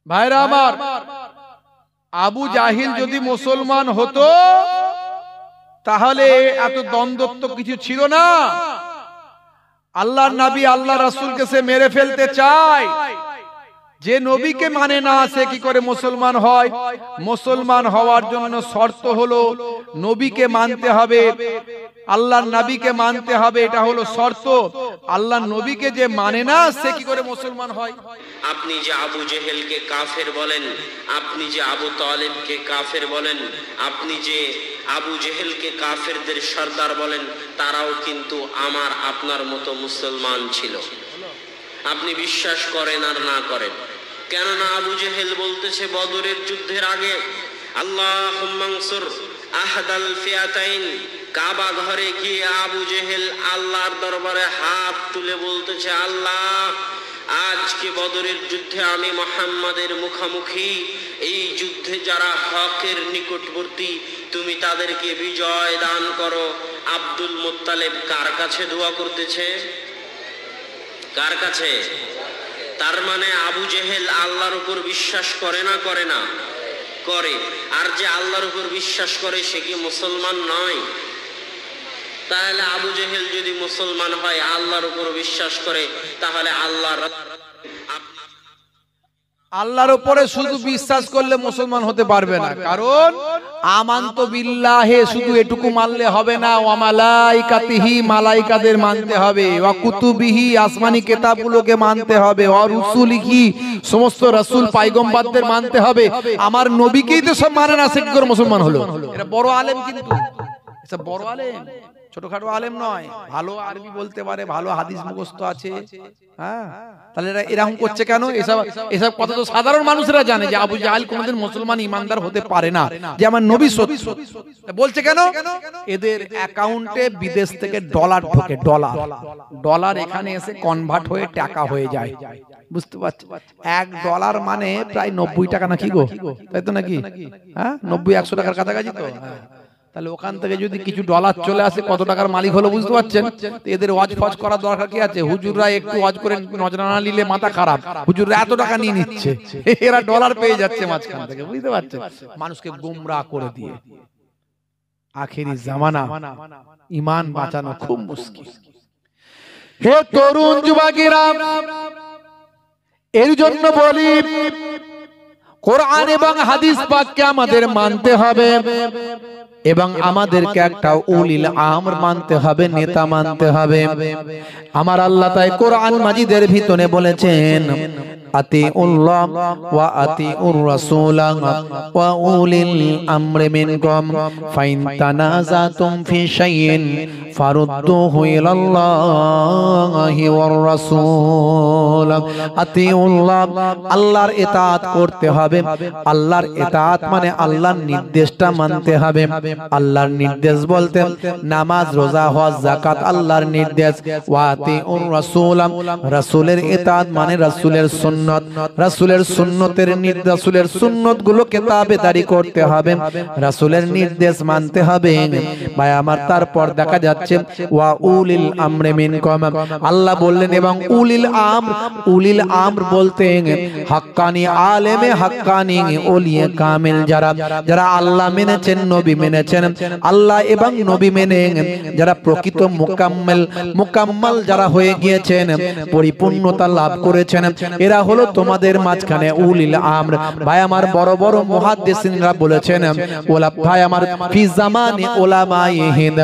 Speaker 1: ভাইরা আমার, আবু জাহিল যদি মুসলমান হতো তাহলে এত দ্বন্দ্ব কিছু ছিল না। আল্লাহর নবী আল্লাহ রাসূলকে সে মেরে ফেলতে চায়, যে নবীকে মানে না সে কি করে মুসলমান হয়? মুসলমান হওয়ার জন্য শর্ত হলো নবীকে মানতে হবে, আল্লাহর নবীকে মানতে হবে, এটা হলো শর্ত। আল্লাহর নবীকে যে মানে না সে কি করে মুসলমান হয়?
Speaker 2: আপনি যে আবু জেহেলকে কাফের বলেন, আপনি যে আবু তালেবকে কাফের বলেন, আপনি যে আবু জেহেলকে কাফেরদের সর্দার বলেন, তারাও কিন্তু আমার আপনার মতো মুসলমান ছিল। আপনি বিশ্বাস করেন আর না করেন, কেননা আবু জেহেল বলতেছে বদরের যুদ্ধের আগে, আল্লাহুম্মা আনসুর আহদাল ফিয়াতাইন, কাবা ঘরে গিয়ে আবু জেহেল আল্লাহর দরবারে হাত তুলে বলতেছে, আল্লাহ আজকে বদরের যুদ্ধে আমি মুহাম্মাদের মুখামুখি, এই যুদ্ধে যারা হকের নিকটবর্তী তুমি তাদেরকে বিজয় দান করো। আব্দুল মুত্তালিব কার কাছে দোয়া করতেছে? কার কাছে? তার মানে আবু জেহেল আল্লাহর উপর বিশ্বাস করে না? করে না? করে। আর যে আল্লাহর উপর বিশ্বাস করে সে কি মুসলমান নয়? তাহলে আবু জেহেল যদি মুসলমান হয়, আল্লাহর উপর বিশ্বাস করে, তাহলে
Speaker 1: আল্লাহর উপরে শুধু বিশ্বাস করলে মুসলমান হতে পারবে না। কারণ আমানতু বিল্লাহি শুধু এটুকু মানলে হবে না, ওয়া মালাইকাতিহি মালাইকাদের মানতে হবে, ওয়া কুতুবিহি আসমানি কিতাবগুলোকে মানতে হবে, ওয়া রুসুলিহি সমস্ত রাসূল পয়গম্বরদের মানতে হবে। আমার নবীকেই তো সব মানে না, সে কি করে মুসলমান হলো? এটা বড় আলেম, কিন্তু এসব বড় আলেম, ছোটখাটো আলেম নয়। ভালো আরবি বলতে পারে, ভালো হাদিস মুখস্থ আছে। হ্যাঁ, তাহলে এরা এরকম করছে কেন? এসব কথা তো সাধারণ মানুষরা জানে যে আবু জাহেল কোনোদিন মুসলমান ইমানদার হতে পারে না, যে আমার নবী সত্য। বলছে কেন? এদের অ্যাকাউন্টে বিদেশ থেকে ডলার ঢোকে, ডলার এখানে এসে কনভার্ট হয়ে টাকা হয়ে যায়। বুঝতে পারছি, $1 মানে প্রায় 90 টাকা নাকি গো? তাই তো নাকি? হ্যাঁ, 90-100 টাকার কাছাকাছি তো। তাহলে ওখান থেকে যদি কিছু ডলার চলে আসে, কত টাকার মালিক হলো বুঝতে পারছেন? এদের ওয়াজ ফজ করার দরকার কি আছে? হুজুররা একটু ওয়াজ করে নজরানা নিলে মাথা খারাপ, হুজুররা এত টাকা নিয়ে নিচ্ছে, এরা ডলার পেয়ে যাচ্ছে মাঝখান থেকে, বুঝতে পারছেন? মানুষকে গোমরাহ করে দিয়ে। আখেরি জামানা, ঈমান বাঁচানো খুব মুশকিল। হে তরুণ যুবকেরা, এর জন্য বলি কোরআন এবং হাদিস পাককে আমাদের মানতে হবে এবং আমাদেরকে একটা উলিল আমর মানতে হবে, নেতা মানতে হবে। আমার আল্লাহ তাই কোরআন মাজিদের ভিতরে বলেছেন আতিউল্লাহ ওয়া আতিউর রাসূল ওয়া উলিল আমরি মিনকুম ফাইন তানাজাতুম ফি শাইইন ফারুদ্দুহু ইলাল্লাহি ওয়ার রাসূল। আতিউল্লাহ, আল্লাহর ইতাআত করতে হবে। আল্লাহর ইতাআত মানে আল্লাহর নির্দেশটা মানতে হবে। আল্লাহর নির্দেশ বলতে নামাজ, রোজা, হজ, যাকাত আল্লাহর নির্দেশ। ওয়া আতিউর রাসূল, রাসূলের ইতাআত মানে রাসূলের সুন্নাত, রাসূলের সুন্নতের নির্দেশ, রাসূলের সুন্নতগুলোকে তাবেদারি করতে হবে, রাসূলের নির্দেশ মানতে হবে। ভাই আমার, তারপর দেখা যাচ্ছে ওয়া উলিল আমরি মিনকুম, আল্লাহ বললেন এবং উলিল আমর। উলিল আমর বলতে হাক্কানি আলেমে হাক্কানি ওলিয়ে কামিল, যারা যারা আল্লাহ মেনেছেন, নবী মেনেছেন, আল্লাহ এবং নবী মেনে যারা প্রকৃত মুকাম্মাল যারা হয়ে গিয়েছেন, পরিপূর্ণতা লাভ করেছেন, এরা হলো তোমাদের মাঝখানে উলিল আমর। ভাই আমার, বড় বড় মুহাদ্দিসিনরা বলেছেন, ওলা ভাই আমার, ফি জামানে উলামায়ে হিন্দ,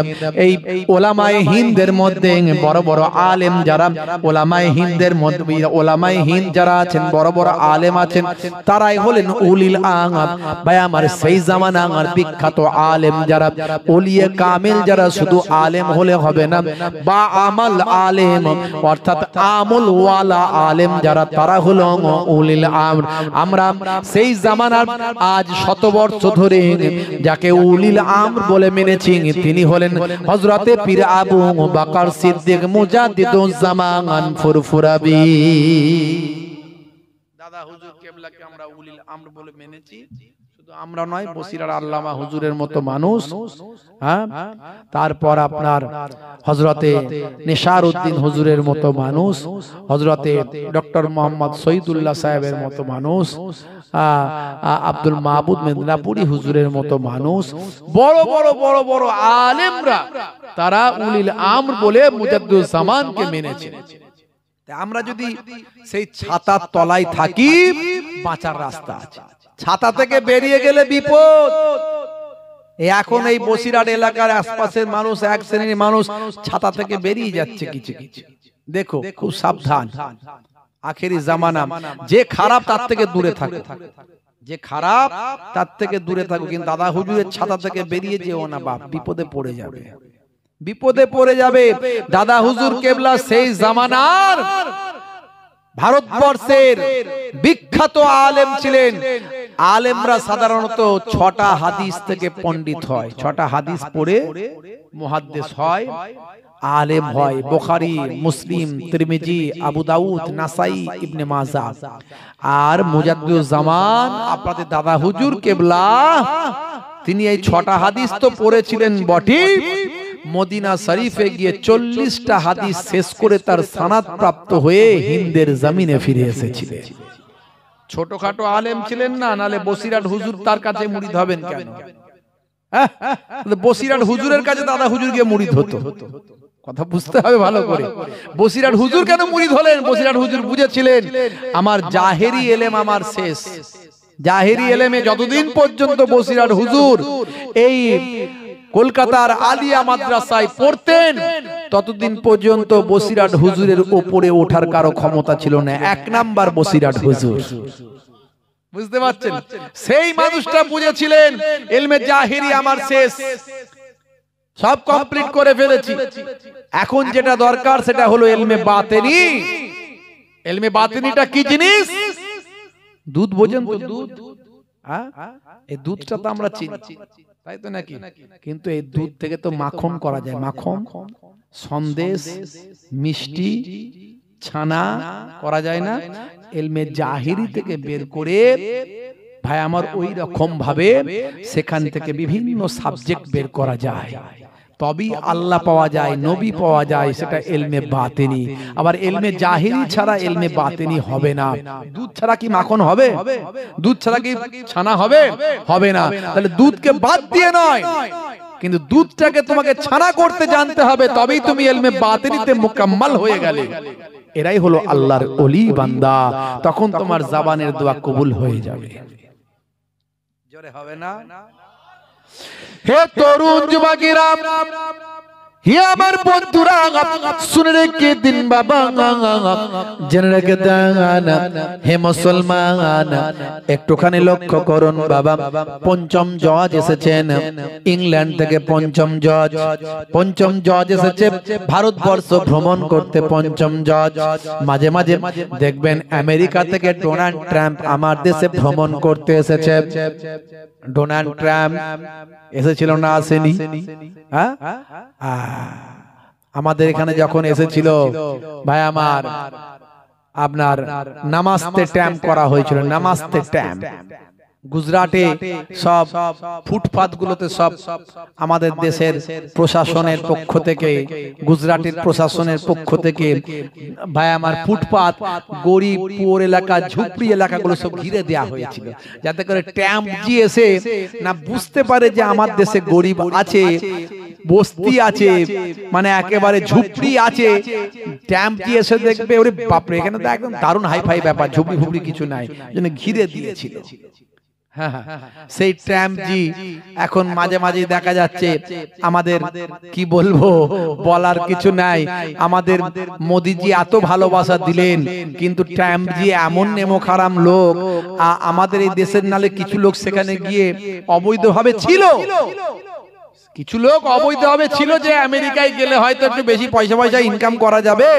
Speaker 1: এই উলামায়ে হিন্দের মধ্যে বড় বড় আলেম যারা, উলামায়ে হিন্দের মধ্যে উলামায়ে হিন্দ যারা আছেন, বড় বড় আলেম আছেন, তারাই হলেন উলিল আমর। ভাই আমার, সেই জামানার বিখ্যাত আলেম যারা, ওলিয়ে কামিল যারা, শুধু আলেম হলে হবে না, বা আমল আলেম অর্থাৎ আমল ওয়ালা আলেম যারা, তারা হলো উলিল আমর। আমরা সেই জামানার আজ শতবর্ষ ধরে যাকে উলিল আমর বলে মেনেছি, তিনি হলেন হযরতে পীর আবু বকর সিদ্দিক মুজাদ্দিদুজ জামান ফুরফুরাবি। দাদা হুজুর কেবলাকে আমরা উলিল আমর বলে মেনেছি। শুধু আমরা নয়, বসিরার আল্লামা হুজুরের মতো মানুষ, হ্যাঁ, তারপর আপনার হযরতে নিশারউদ্দিন হুজুরের মতো মানুষ, হযরতে ডক্টর মোহাম্মদ শহীদুল্লাহ সাহেবের মতো মানুষ, আব্দুল মাহবুব মেদিনীপুরি হুজুরের মতো মানুষ, বড় বড় বড় বড় আলেমরা, তারা উলিল আমর বলে মুজাদ্দিদুজ জামানকে মেনেছে। আমরা যদি সেই ছাতার তলায় থাকি, বাঁচার রাস্তা আছে। ছাতা থেকে বেরিয়ে গেলে বিপদ। এখন এই বসিরহাট এলাকার আশপাশের মানুষ, এক শ্রেণীর মানুষ ছাতা থেকে বেরিয়ে যাচ্ছে কিছু কিছু। দেখো, খুব সাবধান। আখেরি জামানা, যে খারাপ তার থেকে দূরে থাকো, যে খারাপ তার থেকে দূরে থাকো। কিন্তু দাদা হুজুরের ছাতা থেকে বেরিয়ে যেও না বাপ, বিপদে পড়ে যাবে, বিপদে পড়ে যাবে। দাদা হুজুর কেবলা সেই জামানার ভারতবর্ষের বিখ্যাত আলেম ছিলেন। আলেমরা সাধারণত 6টা হাদিস থেকে পণ্ডিত হয়, 6টা হাদিস পড়ে মুহাদ্দিস হয়, আলেম হয়। বুখারী, মুসলিম, তিরমিজি, আবু দাউদ, নাসাই, ইবনে মাজাহ। আর মুজাদ্দিদুজ জামান আপনাদের দাদা হুজুর কেবলা, তিনি এই 6টা হাদিস তো পড়েছিলেন বটে, মদিনা শরীফে গিয়ে 40টা হাদিস শেষ করে তার সনদ প্রাপ্ত হয়ে হিন্দের জমিনে ফিরে এসেছিলেন। ছোটখাটো আলেম ছিলেন না, নালে বসিরহাট হুজুর তার কাছে মুরিদ হবেন কেন? বসিরহাট হুজুরের কাছে দাদা হুজুর গিয়ে মুরিদ হতো। কথা বুঝতে হবে ভালো করে। বসিরহাট হুজুর কেন মুরিদ হলেন? বসিরহাট হুজুর বুঝেছিলেন আমার জাহেরি এলেম আমার শেষ। জাহেরি এলেমে যতদিন পর্যন্ত বসিরহাট হুজুর এই কলকাতার আলিয়া মাদ্রাসায় পড়তেন, ততদিন পর্যন্ত বসিরহাট হুজুরের উপরে ওঠার কারো ক্ষমতা ছিল না। 1 নাম্বার বসিরহাট হুজুর। বুঝতে পারছেন? সেই মানুষটা বুঝেছিলেন ইলমে জাহেরি আমার শেষ, সব কমপ্লিট করে ফেলেছি, এখন যেটা দরকার সেটা হলো ইলমে বাতিনি। ইলমে বাতিনিটা কি জিনিস? দুধ বোঝেন তো? দুধ, হ্যাঁ, এই দুধটা তো আমরা চিনি, তাই তো নাকি? কিন্তু এই দুধ থেকে তো মাখন করা যায়, মাখন, সন্দেশ, মিষ্টি, ছানা করা যায় না? ইলমে জাহেরি থেকে বের করে ভাই আমার ওই রকম ভাবে সেখান থেকে বিভিন্ন সাবজেক্ট বের করা যায়, তবেই আল্লাহ পাওয়া যায়, নবী পাওয়া যায়। সেটা ইলমে বাতিনি। আবার ইলমে জাহেরি ছাড়া ইলমে বাতিনি হবে না। দুধ ছাড়া কি মাখন হবে? দুধ ছাড়া কি ছানা হবে? হবে না। তাহলে দুধকে বাদ দিয়ে নয়, কিন্তু দুধটাকে তোমাকে ছানা করতে জানতে হবে, তবেই তুমি ইলমে বাতিনিতে মুকাম্মাল হয়ে গেলে। এরাই হলো আল্লাহর ওলি বান্দা। তখন তোমার জবানের দোয়া কবুল হয়ে যাবে। জোরে হবে না? হে তরুণ যুবকেরা, হে আমার বন্ধুরা, শুনে রেখে দিন বাবা, জেনে রেখে দেন হে মুসলমান, একটুখানি লক্ষ্য করুন বাবা। পঞ্চম জজ এসেছেন ইংল্যান্ড থেকে, পঞ্চম জজ এসেছে ভারতবর্ষ ভ্রমণ করতে। পঞ্চম জজ মাঝে মাঝে দেখবেন আমেরিকা থেকে ডোনাল্ড ট্রাম্প আমার দেশে ভ্রমণ করতে এসেছে। ডোনাল্ড ট্রাম্প এসেছিল না, আসেনি? হ্যাঁ, আমাদের এখানে যখন এসেছিল ভাই আমার, আপনার নামাস্তে ট্যাম্প করা হয়েছিল। নামাস্তে ট্যাম্প গুজরাটে সব ফুটপাত গুলোতে সব আমাদের দেশের প্রশাসনের পক্ষ থেকে, গুজরাটের প্রশাসনের পক্ষ থেকে ভাই আমার ফুটপাত, গরিব পুয়ার এলাকা, ঝুপড়ি এলাকাগুলো সব ঘিরে দেওয়া হয়েছিল, যাতে করে ট্যাম্প জি এসে না বুঝতে পারে যে আমার দেশে গরিব আছে, বস্তি আছে, মানে একেবারে ঝুপড়ি আছে। ট্যাম্প জি এসে দেখবে ওরে বাপরে, এখানে তো একদম দারুণ হাইফাই ব্যাপার, ঝুপড়ি ফুপড়ি কিছু নাই, যেন ঘিরে দিয়েছিল। সেই ট্রাম্প জি এখন মাঝে মাঝে দেখা যাচ্ছে, আমাদের কি বলবো, বলার কিছু নাই। আমাদের মোদিজি এত ভালোবাসা দিলেন, কিন্তু ট্রাম্প জি এমন নেমোখারাম লোক, আমাদের এই দেশের নালে কিছু লোক সেখানে গিয়ে অবৈধভাবে ছিল, কিছু লোক অবৈধভাবে ছিল, যে আমেরিকায় গেলে হয়তো একটু বেশি পয়সা ইনকাম করা যাবে,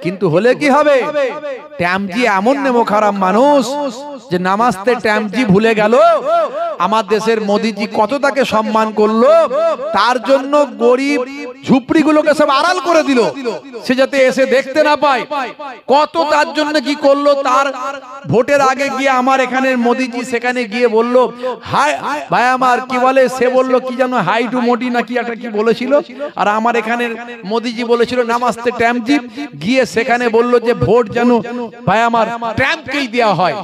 Speaker 1: কিন্তু হলে কি হবে, ট্রাম্প জি এমন নেমোখারাম মানুষ যে নামাস্তে ট্রাম্প জি ভুলে গেল আমার দেশের মোদিজি কত তাকে সম্মান করলো, তার জন্য গরিব ঝুপড়িগুলোকে সব আড়াল করে দিল, সে যাতে এসে দেখতে না পায়। কত তার জন্য কি করলো, তার ভোটের আগে গিয়ে আমার এখানের মোদিজি সেখানে গিয়ে বলল, হাই ভাই আমার কি বলে, সে বলল কি জানো, হাই টু মোদি নাকি একটা কি বলেছিল, আর আমার এখানের মোদিজি বলেছিল নামাস্তে ট্রাম্প জি, গিয়ে সেখানে বলল যে ভোট যেন ভাই আমার ট্রাম্পকেই দেওয়া হয়,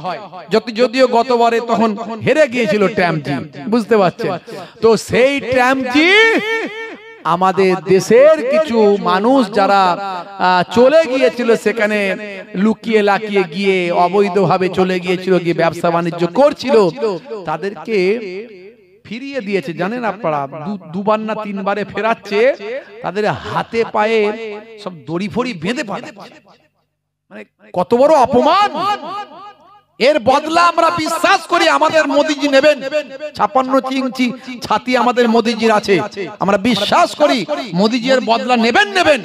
Speaker 1: যদিও গতবারে তখন হেরে গিয়েছিল ট্রাম্প জি, বুঝতে পারছেন তো। সেই ট্রাম্প জি আমাদের দেশের কিছু মানুষ যারা চলে গিয়েছিল সেখানে, লুকিয়ে লাকিয়ে গিয়ে অবৈধভাবে চলে গিয়েছিল, গিয়ে ব্যবসা বাণিজ্য করছিল, তাদেরকে ফিরিয়ে দিয়েছে। জানেন আপনারা, দুবার না তিনবারে ফেরাচ্ছে, তাদের হাতে পায়ে সব দড়ি ফড়ি বেঁধে পাঠাচ্ছে। মানে কত বড় অপমান! এর বদলা আমরা বিশ্বাস করি আমাদের মোদিজি নেবেন। 56 ইঞ্চি ছাতি আমাদের মোদিজির আছে, আমরা বিশ্বাস করি মোদিজি এর বদলা নেবেন।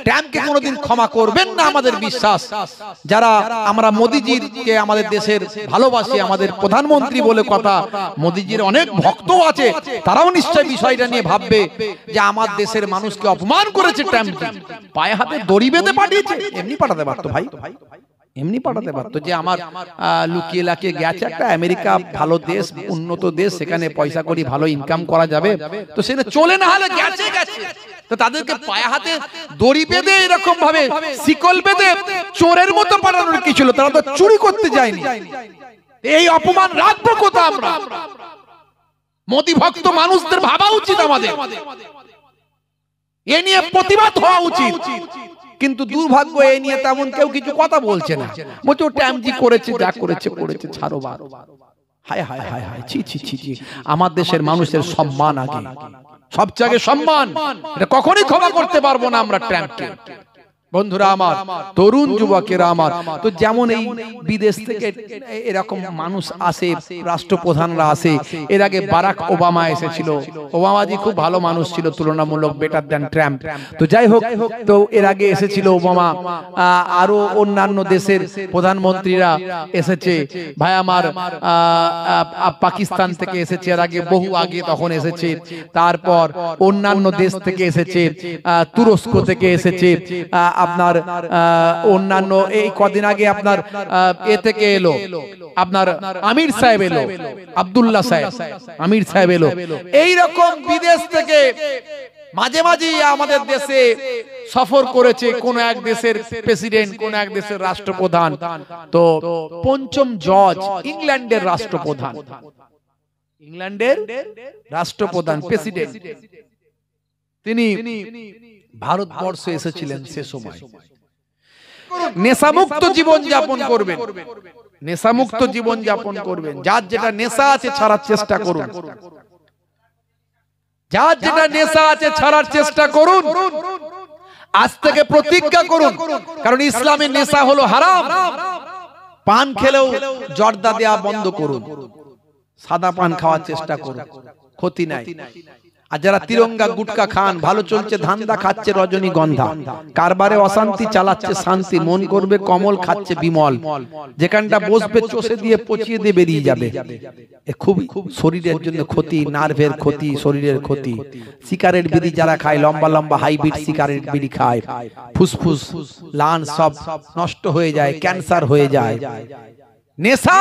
Speaker 1: ট্রাম্পকে কোনোদিন ক্ষমা করবেন না, আমাদের বিশ্বাস। যারা আমরা মোদিজিকে আমাদের দেশের ভালোবাসি, আমাদের প্রধানমন্ত্রী বলে কথা, মোদিজির অনেক ভক্ত আছে, তারাও নিশ্চয় বিষয়টা নিয়ে ভাববে যে আমার দেশের মানুষকে অপমান করেছে ট্রাম্প, পায়ে হাতে দড়ি বেঁধে পাঠিয়েছে। এমনি পাঠাতে পারতো ভাই, এমনি পাঠাতে পারতো যে আমার লুকিয়ে লাকিয়ে গেছে একটা আমেরিকা, ভালো দেশ, উন্নত দেশ, সেখানে পয়সা করি ভালো ইনকাম করা যাবে, তো সেটা চলে না হলে গেছে। তো তাদেরকে পায়ে হাতে দড়ি বেঁধে এরকম ভাবে শিকল বেঁধে চোরের মতো পাঠানোর কি ছিল? তারা তো চুরি করতে যায়নি। এই অপমান রাখবো কোথায় আমরা? মোদি ভক্ত মানুষদের ভাবা উচিত, আমাদের এ নিয়ে প্রতিবাদ হওয়া উচিত। কিন্তু দুর্ভাগ্য, এ নিয়ে তেমন কেউ কিছু কথা বলছে না, বলছে ও ট্রাম্প জি করেছে, যা করেছে ছাড়ো বার। হায় হায় হায় হায়, ছি ছি ছি ছি, আমার দেশের মানুষের সম্মান আগে, সবচেয়ে আগে সম্মান। এটা কখনোই ক্ষমা করতে পারবো না আমরা ট্রাম্পকে। বন্ধুরা আমার, তরুণ যুবকেরা আমার, তো যেমন এই বিদেশ থেকে এরকম মানুষ আসে, রাষ্ট্রপ্রধানরা আসে। এর আগে বারাক ওবামা এসেছিল, ওবামাজি খুব ভালো মানুষ ছিল, তুলনামূলক বেটার দ্যান ট্রাম্প। তো যাই হোক, তো এর আগে এসেছিল ওবামা, আরো অন্যান্য দেশের প্রধানমন্ত্রীরা এসেছে ভাই আমার, পাকিস্তান থেকে এসেছে এর আগে, বহু আগে তখন এসেছে। তারপর অন্যান্য দেশ থেকে এসেছে, তুরস্ক থেকে এসেছে, আপনার অন্যান্য এই কদিন আগে আপনার এ থেকে এলো, আপনার আমির সাহেব এলো, আব্দুল্লাহ সাহেব, আমির সাহেব এলো। এইরকম বিদেশ থেকে মাঝে মাঝে আমাদের দেশে সফর করেছে কোন এক দেশের প্রেসিডেন্ট, কোন এক দেশের রাষ্ট্রপ্রধান। তো পঞ্চম জজ ইংল্যান্ডের রাষ্ট্রপ্রধান, ইংল্যান্ডের রাষ্ট্রপ্রধান প্রেসিডেন্ট, তিনি ভারতবর্ষে এসেছিলেন। সে সময় নেশামুক্ত জীবন যাপন করবেন, নেশামুক্ত জীবন যাপন করবেন। যার যেটা নেশা আছে ছাড়ার চেষ্টা করুন, যার যেটা নেশা আছে ছাড়ার চেষ্টা করুন। আজ থেকে প্রতিজ্ঞা করুন, কারণ ইসলামের নেশা হলো হারাম। পান খেলেও জর্দা দেওয়া বন্ধ করুন, সাদা পান খাওয়ার চেষ্টা করুন, ক্ষতি নাই। আর যারা তিরঙ্গা গুটকা খান, ভালো চলছে ধান্দা, খাচ্ছে রজনীগন্ধা, কারবারে অশান্তি চালাচ্ছে শান্তি, মন করবে কমল, খাচ্ছে বিমল, যেখানটা বসবে চষে দিয়ে পচিয়ে দিয়ে বেরিয়ে যাবে। এ খুব শরীরের জন্য ক্ষতি, নার্ভের ক্ষতি, শরীরের ক্ষতি। সিগারেট বিড়ি যারা খায়, লম্বা লম্বা হাইব্রিড সিগারেট বিড়ি খায়, ফুসফুস লাংস সব নষ্ট হয়ে যায়, ক্যান্সার হয়ে যায়। নেশা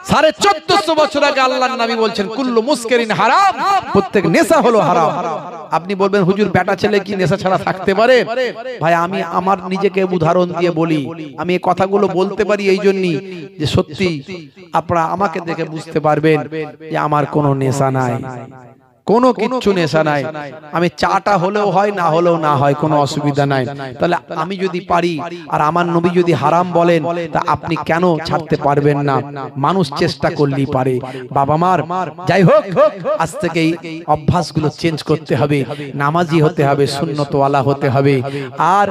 Speaker 1: 1450 বছর আগে আল্লাহর নবী বলছেন কুল্লু মুস্কিরিন হারাম, প্রত্যেক নেশা হলো হারাম। আপনি বলবেন হুজুর বেটা ছেলে কি নেশা ছাড়া থাকতে পারে? ভাই আমি আমার নিজেকে উদাহরণ দিয়ে বলি, আমি এই কথাগুলো বলতে পারি এই জন্যই যে সত্যি আপনারা আমাকে দেখে বুঝতে পারবেন যে আমার কোনো নেশা নাই, কোনো কিচ্ছু নেশা নাই। আমি চাটা হলেও হয়, না হলেও না হয়, কোনো অসুবিধা নাই। তাহলে আমি যদি পারি আর আমার নবী যদি হারাম বলেন, তা আপনি কেন ছাড়তে পারবেন না? মানুষ চেষ্টা করলেই পারে। বাবা মার যাই হোক, আজ থেকে এই অভ্যাসগুলো চেঞ্জ করতে হবে, নামাজি হতে হবে, সুন্নতওয়ালা হতে হবে। আর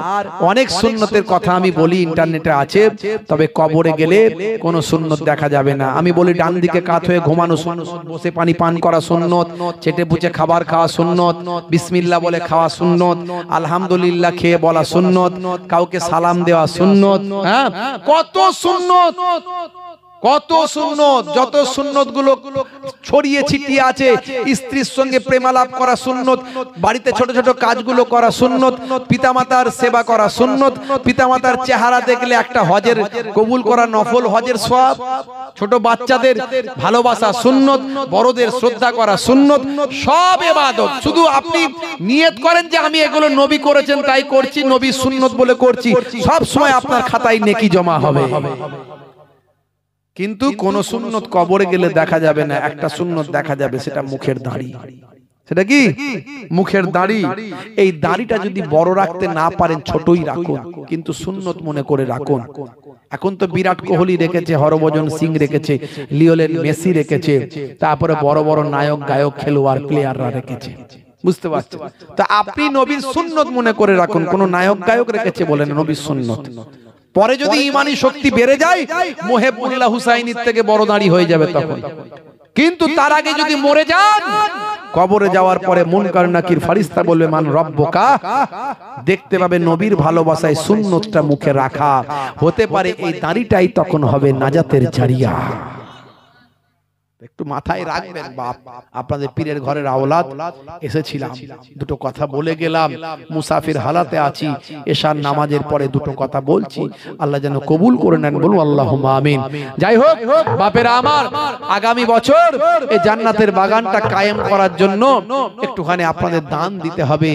Speaker 1: অনেক সুন্নতের কথা আমি বলি, ইন্টারনেটে আছে, তবে কবরে গেলে কোনো সুন্নত দেখা যাবে না। আমি বলি ডান দিকে কাত হয়ে ঘুমানো সুন্নত, বসে পানি পান করা সুন্নত, চেটে বুঝে খাবার খাওয়া সুন্নত, বিসমিল্লাহ বলে খাওয়া সুন্নত, আলহামদুলিল্লাহ খেয়ে বলা সুন্নত, কাউকে সালাম দেওয়া সুন্নত। হ্যাঁ, কত সুন্নত, কত সুন্নত, যত সুন্নত গুলো ছড়িয়ে ছিটিয়ে আছে। স্ত্রীর সঙ্গে প্রেমালাপ করা সুন্নত, বাড়িতে ছোট ছোট কাজগুলো করা সুন্নত, পিতামাতার সেবা করা সুন্নত, পিতামাতার চেহারা দেখলে একটা হজের কবুল করা নফল হজের সওয়াব, ছোট বাচ্চাদের ভালোবাসা সুন্নত, বড়দের শ্রদ্ধা করা সুন্নত, সব ইবাদত। শুধু আপনি নিয়ত করেন যে আমি এগুলো নবী করেছেন তাই করছি, নবী সুন্নত বলে করছি, সব সময় আপনার খাতায় নেকি জমা হবে। কিন্তু কোন সুন্নত কবরে গেলে দেখা যাবে না, একটা সুন্নত দেখা যাবে, সেটা মুখের দাড়ি। সেটা কি? মুখের দাড়ি। এই দাড়িটা যদি বড় রাখতে না পারেন, ছোটই রাখুন, কিন্তু সুন্নত মনে করে রাখুন। এখন তো বিরাট কোহলি রেখেছে, হরভজন সিং রেখেছে, লিওনেল মেসি রেখেছে, তারপরে বড় বড় নায়ক গায়ক খেলোয়াড় প্লেয়াররা রেখেছে, বুঝতে পারছেন? তা আপনি নবীর সুন্নত মনে করে রাখুন। কোন নায়ক গায়ক রেখেছে বলেন, নবীর সুন্নত। পরে যদি ইমানি শক্তি বেড়ে যায়, মোহেবুল্লাহ হুসাইনির থেকে বড় দাড়ি হয়ে যাবে তখন। কিন্তু তার আগে যদি মরে যান, কবরে যাওয়ার পরে মুনকার নাকির ফেরেশতা বলবে মান রব্বুকা, দেখতে পাবে নবীর ভালোবাসায় সুন্নতটা মুখে রাখা। হতে পারে এই দাড়িটাই তখন হবে নাজাতের জারিয়া। একটু মাথায় রাখবেন বাপ, আপনাদের পীরের ঘরের আওলাদ এসেছিলাম, দুটো কথা বলে গেলাম, মুসাফির হালাতে আছি, এশার নামাজের পরে দুটো কথা বলছি, আল্লাহ যেন কবুল করে নেন, বলুন আল্লাহুম্মা আমিন। যাই হোক বাপেরা আমার, আগামী বছর এই জান্নাতের বাগানটা কায়েম করার জন্য একটুখানি আপনাদের দান দিতে হবে।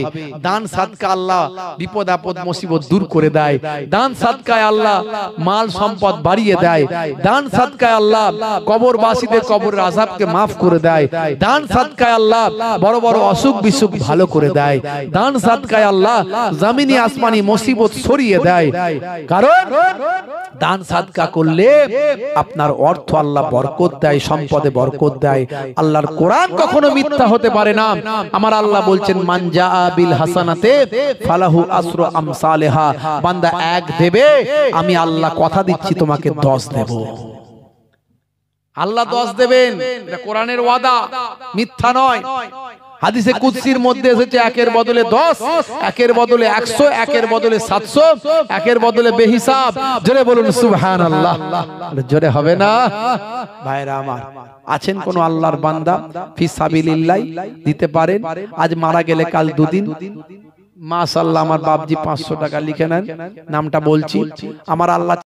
Speaker 1: দান সাদকা আল্লাহ বিপদ আপদ মুসিবত দূর করে দেয়, দান সাদকায় আল্লাহ মাল সম্পদ বাড়িয়ে দেয়, দান সাদকায় আল্লাহ কবরবাসীদের কবর আযাবকে maaf করে দেয়, দান সাদকায় আল্লাহ বড় বড় অসুখ বিসুখ ভালো করে দেয়, দান সাদকায় আল্লাহ জমিনি আসমানি মুসিবত সরিয়ে দেয়। কারণ দান সাদকা করলে আপনার অর্থ আল্লাহ বরকত দেয়, সম্পদে বরকত দেয়। আল্লাহর কোরআন কখনো মিথ্যা হতে পারে না। আমার আল্লাহ বলছেন মান জাআ বিল হাসানাতে ফালাহু আসরু আমসালিহা, বান্দা এক দেবে, আমি আল্লাহ কথা দিচ্ছি তোমাকে 10 দেব। আল্লাহ 10 দেবেন, এটা কোরআনের ওয়াদা, মিথ্যা নয়। হাদিসে কুদসির মধ্যে এসেছে একের বদলে 10, একের বদলে 100, একের বদলে 700, একের বদলে বেহিসাব। জোরে বলুন সুবহানাল্লাহ। জোরে হবে না? ভাইরা আমার, আছেন কোন আল্লাহর বান্দা ফি সাবিলিল্লাহ দিতে পারেন? আজ মারা গেলে কাল 2 দিন মাশাআল্লাহ আমার বাপজি 500 টাকা লিখে নেন, নামটা বলছি। আমার আল্লাহ